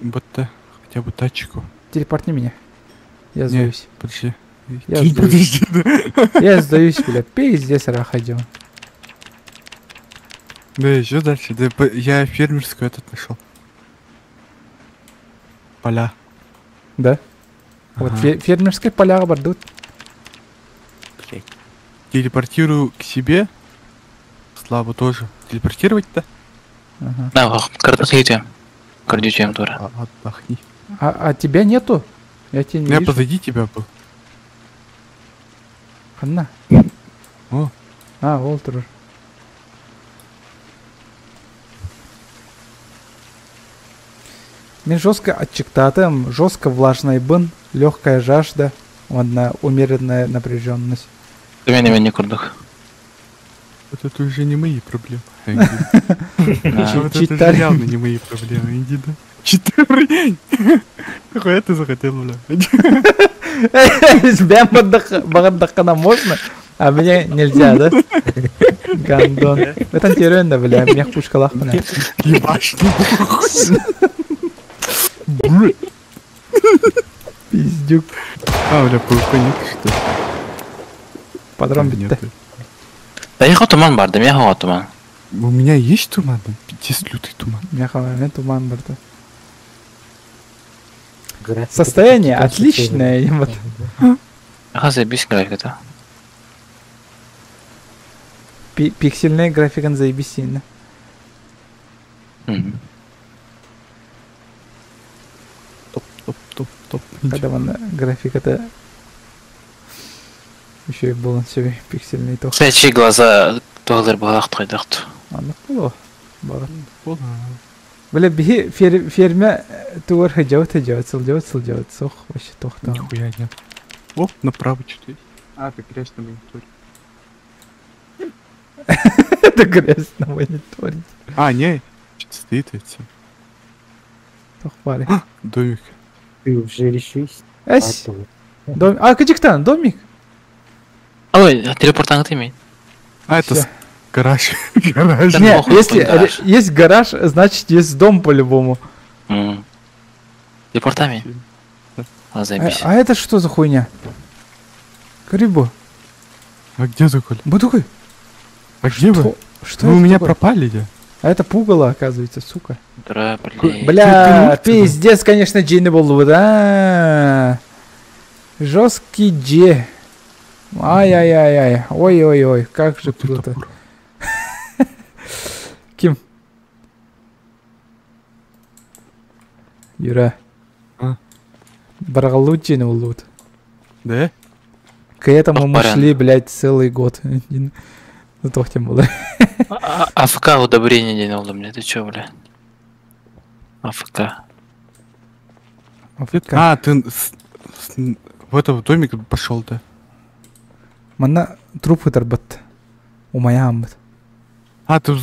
Бата, хотя бы тачку. Телепортни меня. Я сдаюсь. Подожди. Я Ты сдаюсь. подожди, да. Я сдаюсь, бля. Пиздец, раходил. Да, еще дальше. Да, я фермерскую этот нашел. Поля. Да? Вот Ага. фермерские поля бордут. Блядь. Телепортирую к себе. Славу тоже. Телепортировать-то? Ага. Да, картахите. Кардючем тура. Отдохни. А тебя нету? Я тебя не Я вижу. позади тебя был. Ханна. О. Волтер. Мен жестко отчектатым, жестко влажный бын, легкая жажда. Ладно, умеренная напряженность. Мен не курдук. Вот это уже не мои проблемы. Энди. Да. Вот это Читали. же явно не мои проблемы, Энди, да? 4. Какое ты захотел, бля? Тебя багдакана можно, а мне нельзя, да? Гандон. Это интересно, бля, меня пушкалах мне. Ебашь, Пиздюк. А, бля, паука нет, что ли? Подром Нет. битте. Да я туман барды, мен хава туман. У меня есть туман, есть лютый туман. Меня хавамен туман барда. Графика Состояние такая отличное. красивая. Вот. Аха заебись графика-то. Пиксельная графика заебись сильно. Мгм. Топ. Когда вон графика-то еще и был себе пиксельный то. Сәчи глаза тоғылар бағақ тойдақты. Анық болу. Барат. Пола. Бля, бихи ферме туар хажаут, сылжаут, сох, вообще тохта. Нихуя нет. О, направо что-то есть. А, ты грязь на мониторе. Это грязь на мониторе. А, не, что-то стоит эти. Тох пари. Домик. Ты уже решись. Эс, Потом. дом... А, качектан, домик? Ой, телепортаңы теймейді. А, это Всё. гараж. Гараж. Да. Не, похуй, если какой гараж. есть гараж, значит есть дом по-любому. Телепортами. А, заебись. А это что за хуйня? Карибу, А где ты, Коль? Будукай? А где вы? Что Вы у это меня такое? пропали, да? А это пугало, оказывается, сука. Дра, блин. Бля, ты мертвый? пиздец, конечно, джинни был, да. Жесткий дже. Ай-яй-яй-яй. Ой-ой-ой, как же Вот это круто. топор. Ким? Юра. А? Баргалут джинни был. Да? К этому мы Охпарян. шли, блядь, целый год. Ну, то тем было. АФК удобрение день олды, бля. Ты чё, бля? АФК. А, ты в этот домик пошел, да? Мана труп выторбат. У моя амбат. А, ты в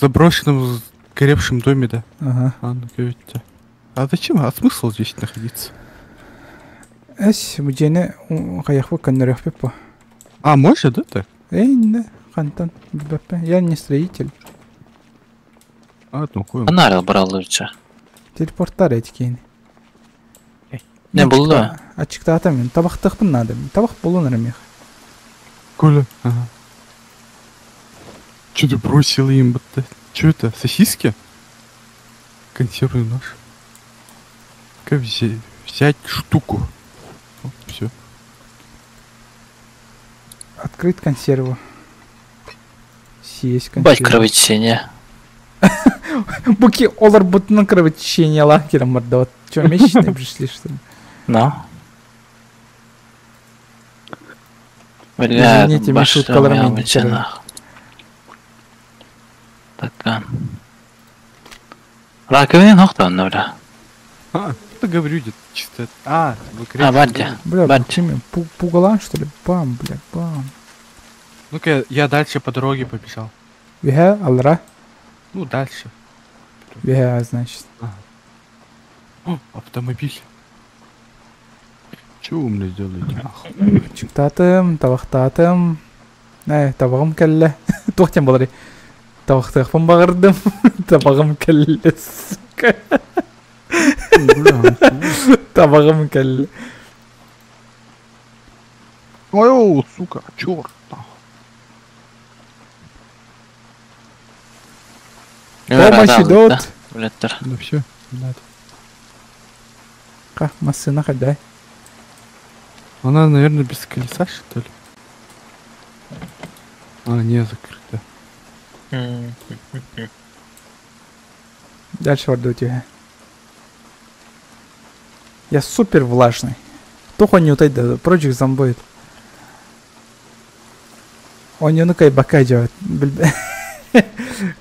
заброшенном горевшем доме, да? Ага. А, ну говорите. А зачем? А смысл здесь находиться? Эс, бджене каяхва каннерях пепа. А, может, да, так? Эй, не, хантан, бепе. Я не строитель. А, ну хуй. Анарил брал лучше. Телепорттар этикейн. Не был, да? Ачыкта атамын. Табақтықпын надо. Табақ болу нарамех. Коля. Ага. Че ты бросил им? будто? Че это? Сосиски? Консервный нож. Как взять штуку? Все. Открыть консерву. Съесть Бать консерву. кровотечение. Буки олар бутын кровотечение лакером морда. Вот что, месячные пришли, что ли? Ну? Бля, Извините, баш шуткалар мел мен бече кетеді. нах. Такан. Раковина хоқтан, бля. А, что говорю, дед, чисто. А, вы А, бадди. Бля, Бадди. чими? Пугалан, что ли? Бам, бля, бам. Ну-ка, я дальше по дороге побежал. Виха, алра. Ну, дальше. Виха, значит. О, автомобиль. Чего вы мне делаете? Нахуй. Чуктатым, табақтатым. Табағым кәлі. Тоқтен болары. Табақтықпын бағырдым. Табағым кәлі, сука. Бля, Табағым кәлі. ой, о, сука, черт. Помощь идут. Блядтер. Да все, не надо. Қа, машина қадай. Она, наверное, без колеса, что ли? А, не закрыта. Дальше варду у тебя. Я супер влажный. Только не утайда, прочих зомбоид. Он не накай бака делает.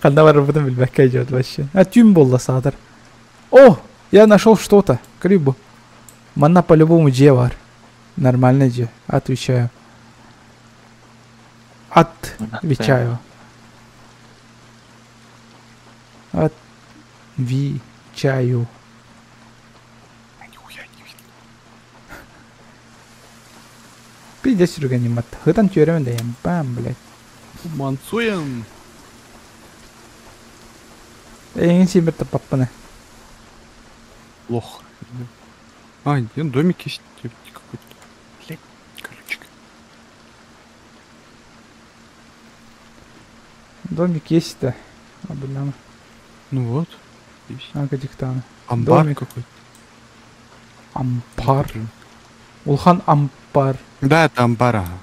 Когда работаем бака делает вообще. А тюм был садр. О, я нашел что-то. Крибу. Манна по-любому джевар. Нормально же. Отвечаю. Отвечаю. Отвечаю. Нихуя не видно. Пиздец, сюрген не мат. Хытан тюрем да ям. Бам, блядь. Мансуем. Эйн симберта паппаны. Плохо. А, нет, домик есть какой-то. Блядь, колючка. Домик есть-то. А, бля. Ну вот. Есть. А, где там? Амбар домик. какой-то. Ампар. Улхан ампар. Да, это амбар, ага.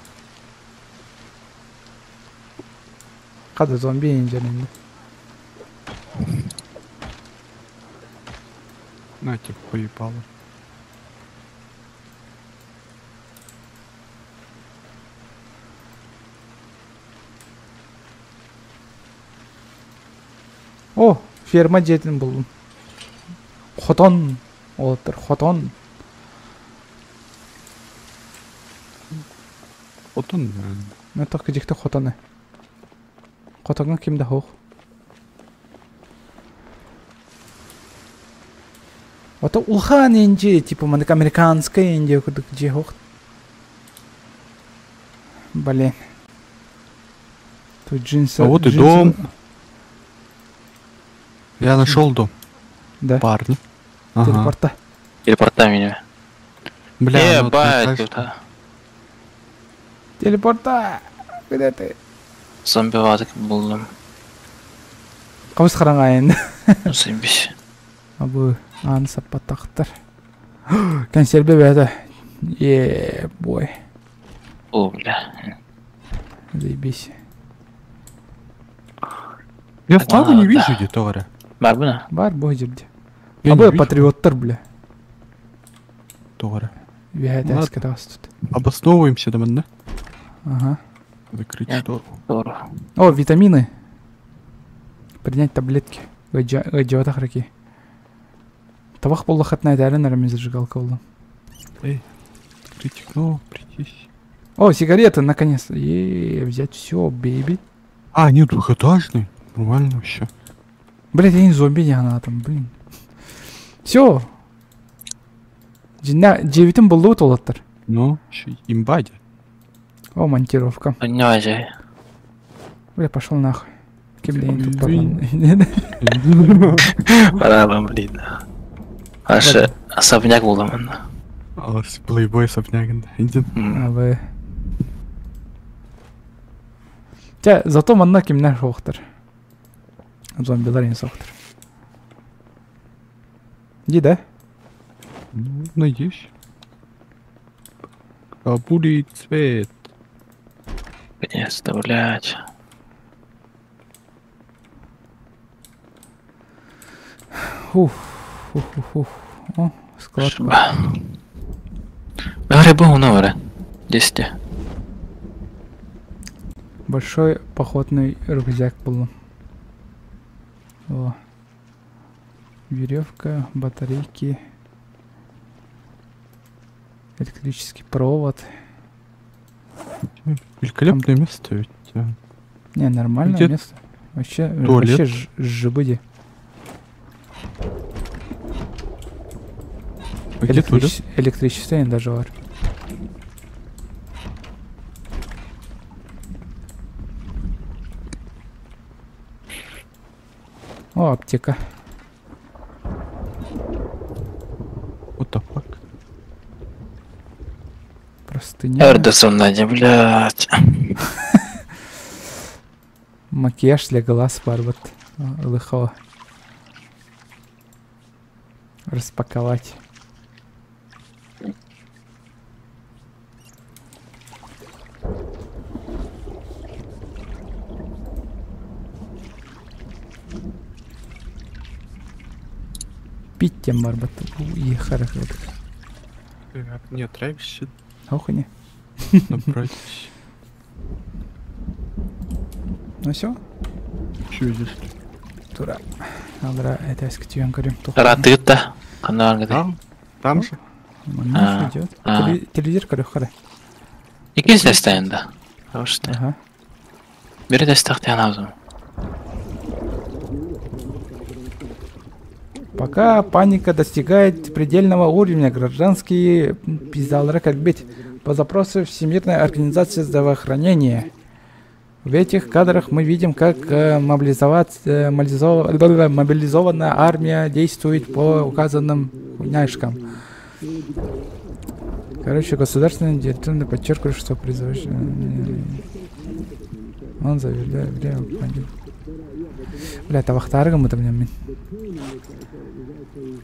Када зомби инженер. На, типа, поебало. О, ферма жетин болдум. Хотон. Отыр, хотон. Вот он, Мен так кежекте хотоны. Хотонга кимде хох? Это улхан инди, типа манек американская инди, где хох. Блин. Тут джинсы. А вот и дом. Я нашел дом. Да. Парни. Ага. Телепорта. Телепорта меня. Бля, ну, Ебать, знаешь, тут Телепорта. Где ты? зомби ватык булдым. Кабыз караңайын. Заебись. Абы аны саппаттактар. Консерве бәді. Бой. О, бля. Заебись. я флагу А, не да. вижу где-то, говоря. Бар бuna? Бар бой жерде. Я не Абы вижу, патриоттар, бля. говоря. Бәді Ладно. әскер астыд. Обосновываемся, да, да? Ага. Закрыть Я- штору. Здорово. О, витамины. Принять таблетки. Гайджаватах раки. Табах болла хатная дәрі нәрімен зажигалка болла. Эй, открыть окно, прийтись. О, сигареты, наконец-то. Взять все, бейби. А, нет, двухэтажный. Нормально вообще. Блять, я не зомби, я она там, блин. Все. Девятым был лут олаттар. Ну, еще имбади. О, монтировка. Понимаете. Бля, пошел нахуй. Кем тут Извини. Пора вам, блин. Аж особняк булдым анда. А, с плейбой сопняган. Иди. А вы. Те, зато манна кимнер хоқтар. Зомбилар ен соқтар. Иди, да? Ну, надеюсь. А будет цвет. Наконец-то, блядь. Уф. О, склад. Шиба. Говори, был номер. 10. Большой походный рюкзак был. О. Веревка, батарейки. Электрический провод. Великолепное место ведь. Не, нормальное Где место. Вообще, туалет? вообще жибыди. А где туалет? Электричество не даже var. О, аптека. What the fuck? Простыня. Эрдесон, Надя, блядь. Макияж для глаз барбат. Лыхо. Распаковать. Пить тем барбат. И хорошо. Не отравишься, Охуни. напротив. Ну все. Что здесь? Тура. Алдыра это эскитюен көрем. Ратыта. Канал где? Там же. Маниш идет. Телевизор көрөк кара. Икенчи дестен да. Просто. Ага. Бери дестак тянабыз. Пока паника достигает предельного уровня, гражданские пиздалры как быть по запросу Всемирной организации здравоохранения. В этих кадрах мы видим, как мобилизованная армия действует по указанным няшкам. Короче, государственный директор подчеркивает, что призываешь... Он заявляет, бля, табахтарга мы там не.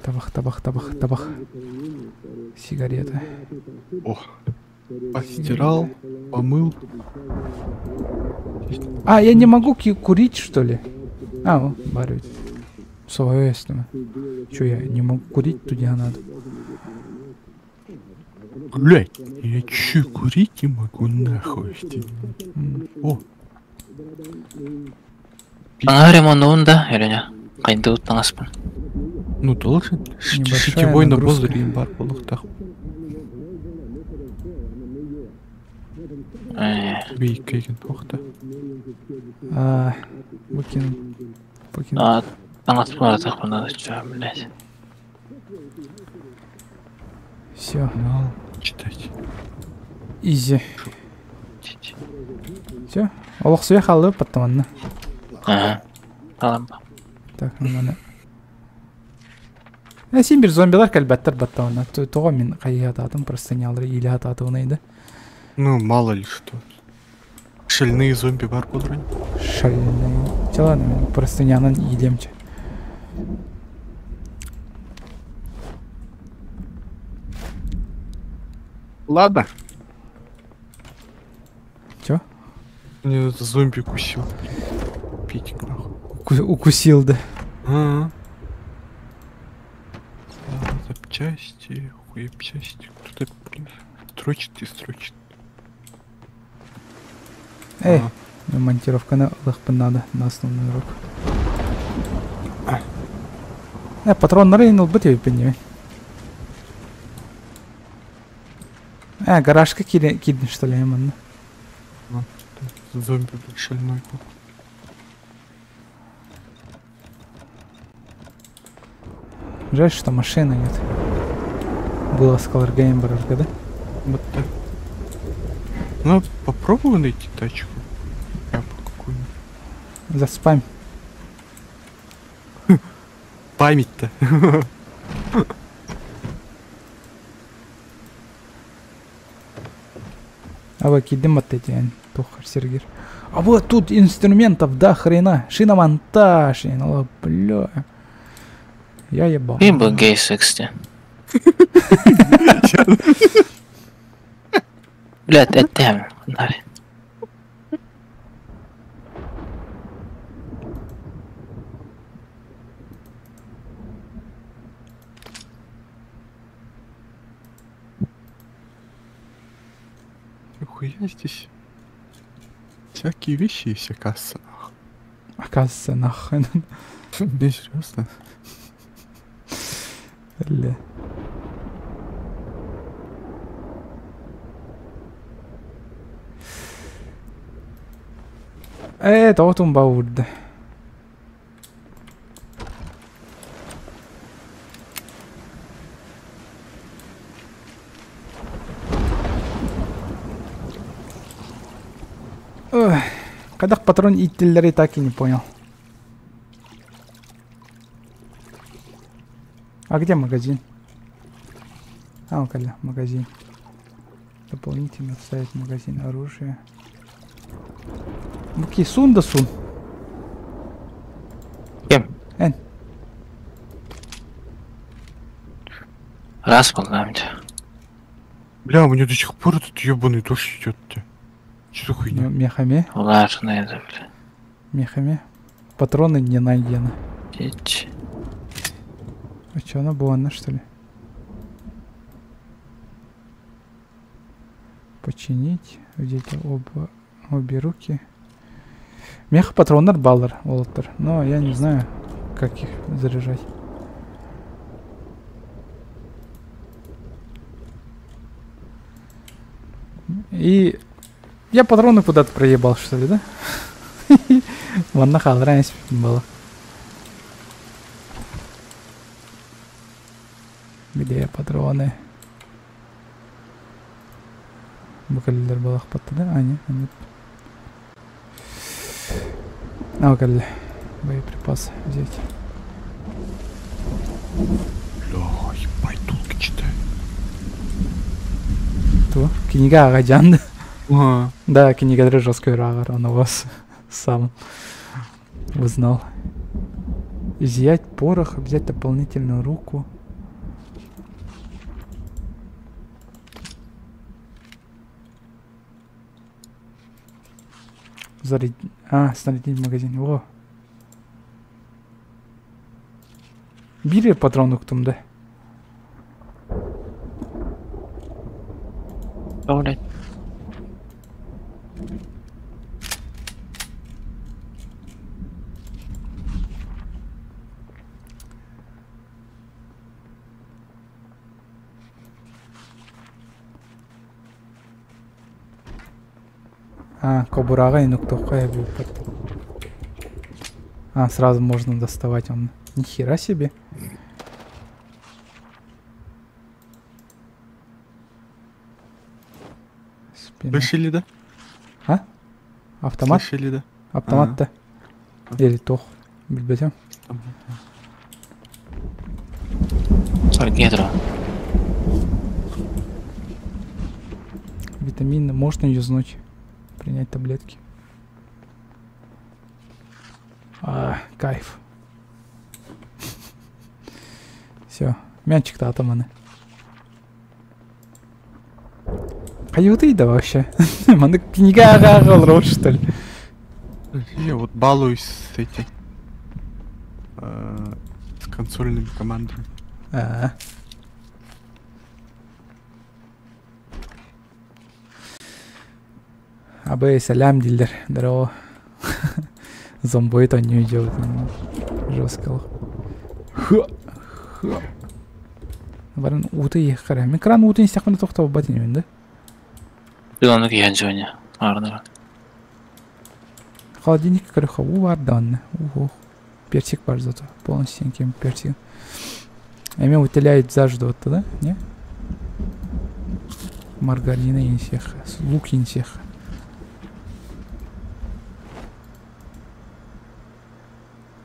Табах. Сигарета. О, постирал, помыл. А, я не могу курить, что ли? А, о, барюсь. Соответственно. Чё, я не могу курить, туда надо. Блять, я чё, курить не могу, нахуй. О. Аңа ремонтunda, или не? Кайда уттаңаспын. Ну, должен. Небольшая Сетевой набор нагрузка. зрим бар болуктах. Бейкейген тоқта. Выкину. Аңатып баратақ бұнда, чё, блядь. Все, Надо читать. изи. Все. Олық суя қалды, паттаманны. Ага. Қалам ба. Так, мана. Сен бір зомбилар кәлбәттір баттаманна. Тоға мен қайы атадым, просто не алыр, или атады онайды. Ну, мало ли что. Шельные зомби бар болрын. Шальные. Ладно, мен просто не анан идемче. Ладно. Чё? Мне это зомби кусил. Пить нахуй. Укусил, да. Ага. Запчасти, хуепчасти. Кто-то, блин, строчит и строчит. Эй, монтировканы ылықпын надо на основной урок. Патроннары енил бұт еппен. Гаражка кидін, что ли, емін. Зомби шальной был. Жаль, что машины нет. Было с Color Game барашка, да? Вот так. Ну, попробуй найти тачку. Я какую-нибудь. Заспам. Память-то. А вы кидим от эти, тухар Сергей. А вот тут инструментов до хрена. Шиномонтаж. Ну, бля. Я ебал. Кім бұл гей сексте? Блядь, әттем. Нари. Нихуя здесь. Всякие вещи есть, оказывается. Оказывается, нахрен. Не, серьезно. Бля. Это вот он баурд. Когда патрон иттеллери, так и не понял. А где магазин? А, около магазин. Дополнительно вставить магазин оружия. Буки, сун да сун. Кім? Эн. Раз бұл ғамды. Бля, у меня до сих пор этот ебаный дождь идет-то. Что за хуйня? Мехами. Олар найды, бля. Мехами. Патроны не найдены. Кетчі. А что, она была, что ли? Починить. Где-то обе руки. Меха патронер баллар, Уолтер. Но я не знаю, как их заряжать. И я патроны куда-то проебал, что ли, да? Вон нахал, раньше было. Где патроны? Букалилер был охпатты, да? А, нет, нет. А, букалилер. Боеприпасы взять. Бля, ебать, толки читаю. То, книга Агадян. Ага. Да, книга жесткой рагар, он у вас сам узнал. Изъять порох, взять дополнительную руку. Зарядить. А, снарядить магазин. О. Бери патроны к тому, да? О, блядь. А, кобурага и нуктоха был. А, сразу можно доставать он. Нихера себе. Спина. Слышали, да? А? Автомат? Слышали, да? Автомат-то. Или тох. Билбетем. Гедро. Витамины можно юзнуть. Принять таблетки. А, кайф. Все. Мячик-то атоманы. Каюты да вообще. Маны книга агал что ли? Я вот балуюсь с этим. С консольными командами. А. Абы салям дилдер. Здорово. Зомбой то не идет. Жестко. Барын уты ехара. Микран уты истякманы тоқтап батин да? Биланы киген жоне. Арнага. Холодильник крыхову бар данны. Ого. Персик бар зато. Полностью кем персик. Эми утиляет заждут, да? Не? Маргарина инсеха. Лук инсеха.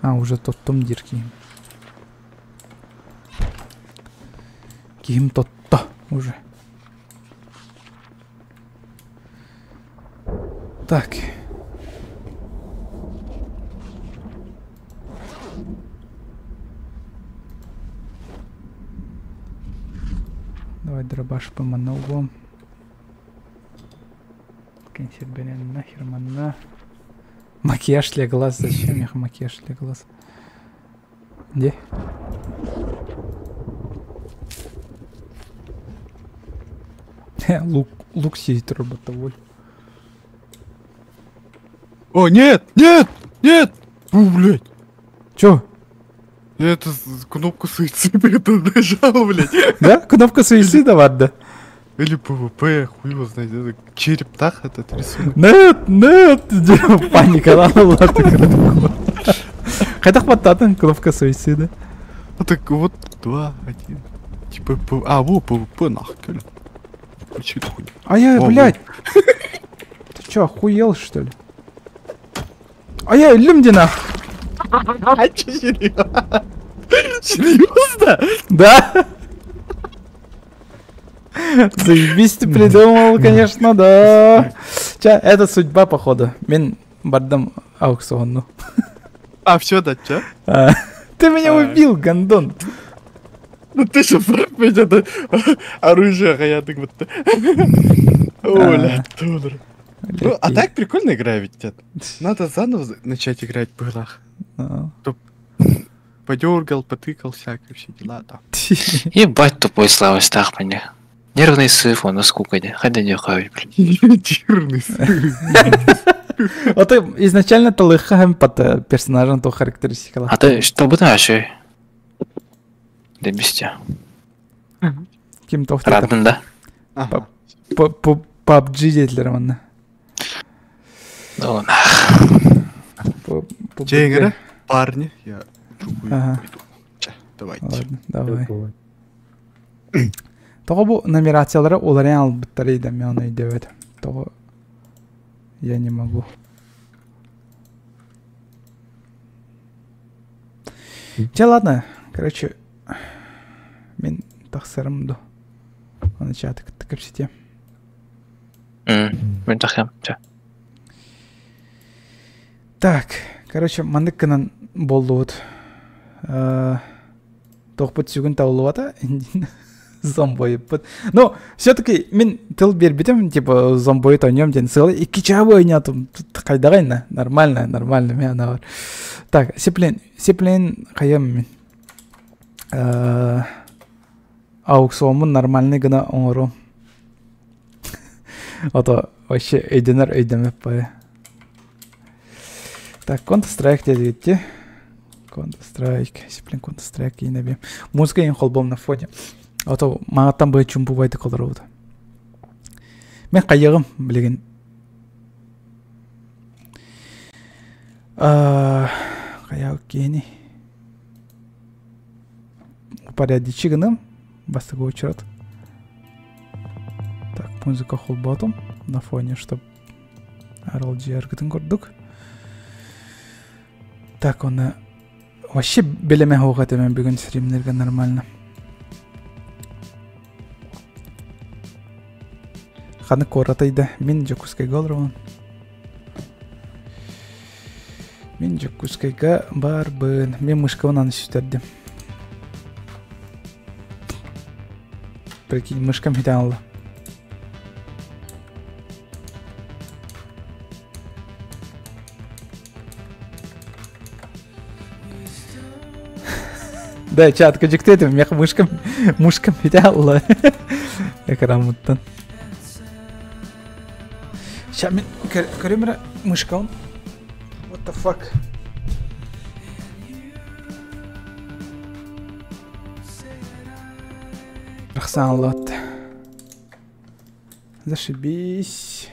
А, уже тот том дирки. Ким тот-то уже. Так. Давай дробаш по маногу. Кенсер берем нахер манна. Макияж для глаз. Зачем я макияж для глаз? Где? Лук сидит роботоволь. О, нет! Нет! Нет! Фу, блядь! Чё? Я эту кнопку суицида нажал, блядь. Да? Кнопка суицида, ладно. Или ПВП, хуй его знает. Это череп так этот рисунок. Нет, нет! Паника, ладно, Хотя хватает кнопка суицида. А так вот 2, 1. Типа, а, во, ПВП нахуй. Включи эту хуйню. А я, О, блядь! Ты чё, охуел, что ли? А я люмдина! А, чё, серьезно? Серьезно? Да! Заебись ты придумал, конечно, да. Ча, это судьба, походу. Мен бардам аукционну. А, все, да, чё? Ты меня убил, гондон. Ну ты же пропить это оружие хаятык вот. Оля, доллар. Ну, а так прикольно игра ведь, дед. Надо заново начать играть в играх. Подергал, потыкал, всякие все дела, да. Ебать тупой слава стахпане. Нервный сыв, он наскукаде. Хотя не хавить, блядь. Нервный Вот изначально то лыхаем под персонажем, то характеристика. А ты что бы наши? Да без тебя. Кем-то Радный, да? Ага. PUBG дедлер манна. Дон. Джейгера, парни, я чукую. Ага. Давайте. Ладно, давай. Того бу нумерациялары оларын албыттар еді, мен оны үйдебеді. Того я не могу. Че, ладно, короче, мен тақсырымды. Оны чаты күттікіп сетем. Мен тахям. Так, короче, мандык кынан болду вот. Тоқпыт сүгін таулы бата, зомбойып. Но, все-таки мен тыл бербетем, типа, зомбойып ойнем, ден сылы, 2 чабы ойнатым. Қайдағайна, нормально, мен ана бар. Так, сеплен қайым мен. Ауксуамын нормальный гына оңыру. Ото, вообще, өйдемеп бай. Так, Counter-Strike деді кетті. Counter-Strike, сеплен Counter-Strike кейіне бем. Музыка ең қолбом на фоне. Ото, мағаттан бай чумпу байды қолар оды. Мен қайығым, білеген. Қаяғы кейіне. Порядичігінім. Бастығы очырат. Так, музыка қолбатым. На фоне, чтоб аралджи аргытын көрдік. Так, оны вообще белеме хоғат емен бүгін стримдерге нормально. Қаны коратайды. Мен жокускайға олырмын. Мен жокускайға барбын. Мен мышқауын аны сүтердім. Прикинь, мышкам хитан алды. Да, чатка жіктедім, меқ мышкам хитан алды. Экрамыттан. Ща мен көремірі мышкауын. What the fuck? Рахсан аллат. Зашибись.